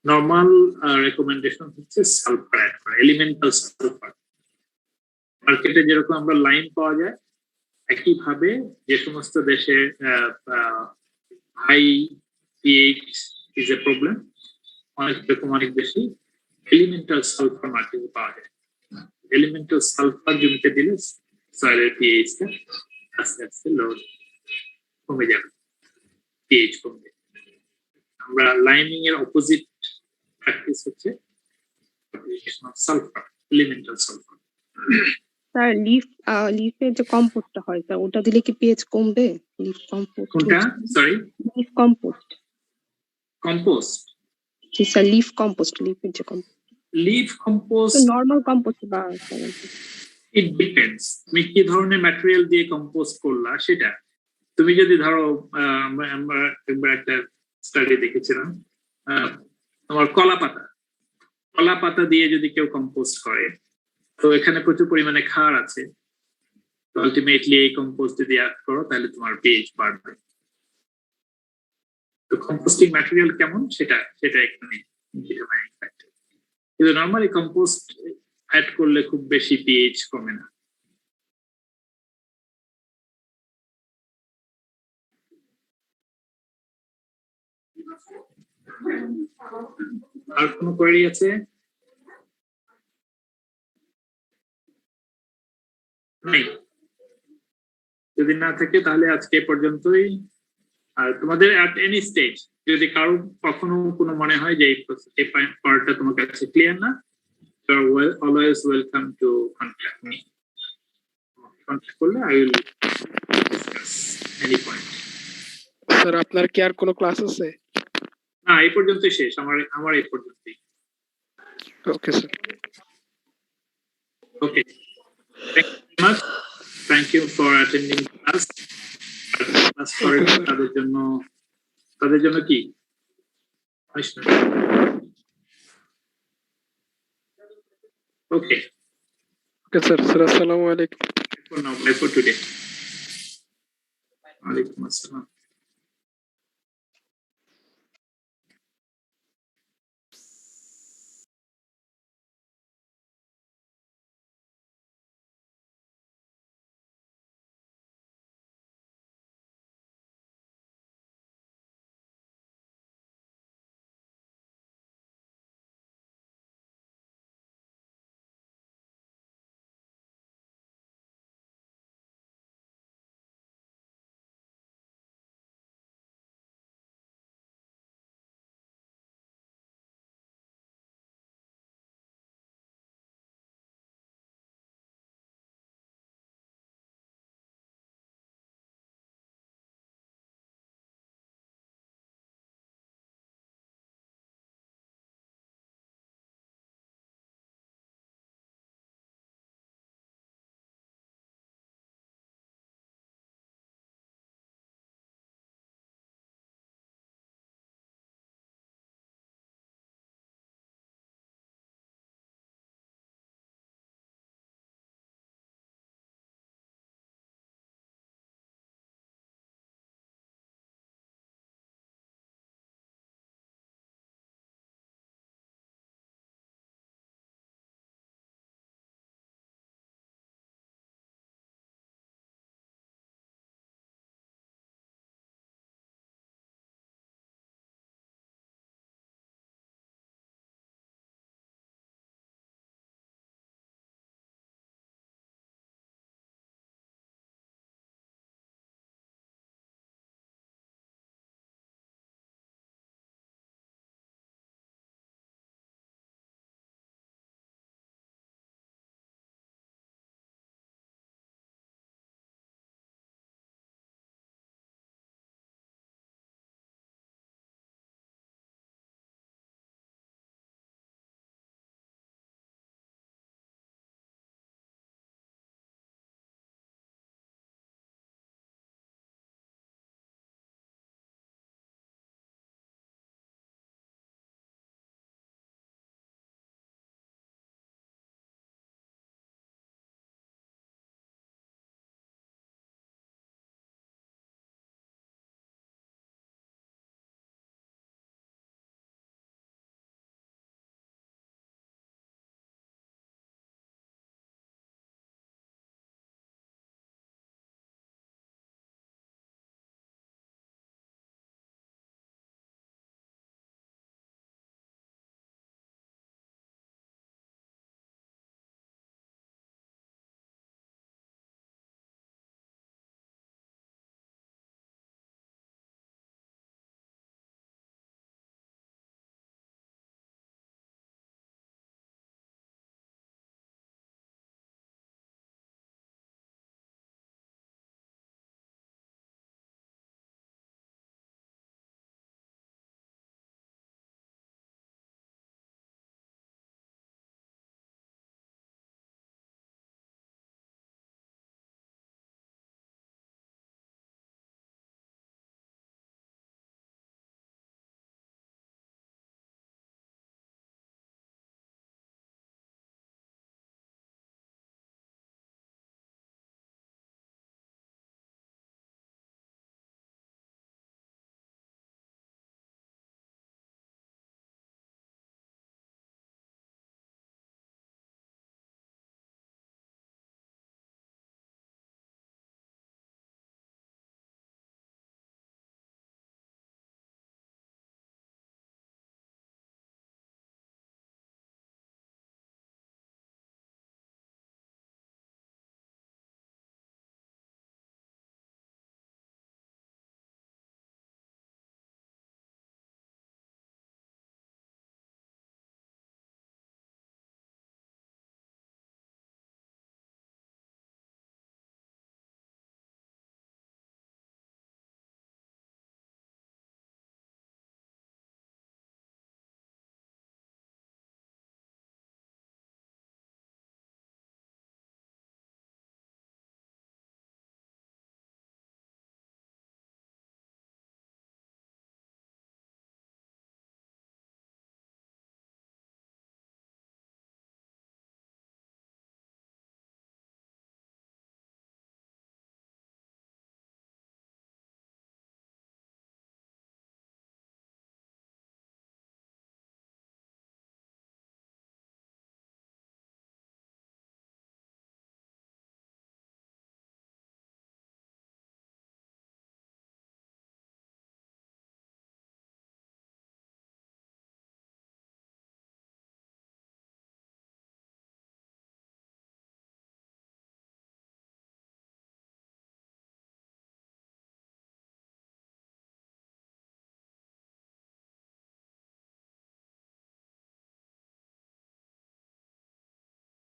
Normal recommendation হচ্ছে সালফার অ্যাড করা, এলিমেন্টাল সালফার। মার্কেটে যেরকম আমরা লাইম পাওয়া যায়, একইভাবে যে সমস্ত দেশে high pH is a problem, অনেক বেশি এলিমেন্টাল সালফার মার্কেটে পাওয়া যায়। এলিমেন্টাল সালফার জমিতে দিলে সয়েলের পিএইচটা আস্তে আস্তে লো কমে যাবে, পিএইচ কমবে। আমরা লাইমিং এর অপোজিট প্র্যাকটিস হচ্ছে application of sulphur, elemental sulphur. Sir লিফের যে কম্পোস্টটা হয় স্যার, ওটা দিলে কি পিএইচ কমবে? Leaf compost. কোনটা? Sorry, leaf compost. কম্পোস্ট। জি স্যার, লিফ কম্পোস্ট, লিফের যে compost. Leaf compost normal compost বা ইট ডিপেন্ডস তুমি কি ধরনের ম্যাটেরিয়াল দিয়ে কম্পোস্ট করলা সেটা। তুমি যদি ধরো আমরা একবার একটা স্টাডি দেখেছিলাম, তোমার কলা পাতা দিয়ে যদি কেউ কম্পোস্ট করে, তো এখানে প্রচুর পরিমাণে ক্ষার আছে, তো আলটিমেটলি এই কম্পোস্ট যদি অ্যাড করো তাহলে তোমার পিএইচ বাড়বে। তো কম্পোস্টিং ম্যাটেরিয়াল কেমন সেটা এখানে ডিটারমাইনিং ফ্যাক্টর। কিন্তু নরমালি কম্পোস্ট অ্যাড করলে খুব বেশি পিএইচ কমে না। আর কোনো কোয়েরি আছে? নাই? যদি না থাকে তাহলে আজকে পর্যন্তই। আর তোমাদের অ্যাট এনি স্টেজ যদি কারো কখনো কোনো মনে হয় যে এই পার্টটা তোমার কাছে ক্লিয়ার না, you are always welcome to contact me. Contact করলে I will discuss any point. Sir আপনার কি আর কোনো ক্লাস আছে? না, এই পর্যন্তই শেষ, আমার এই পর্যন্তই। Okay sir. Okay. Thank you very much. Thank you for attending class. Class করে তাদের জন্য কি? Okay. Okay sir. স্যার আসসালামু আলাইকুম। For now, bye for today. Alaikum assalam.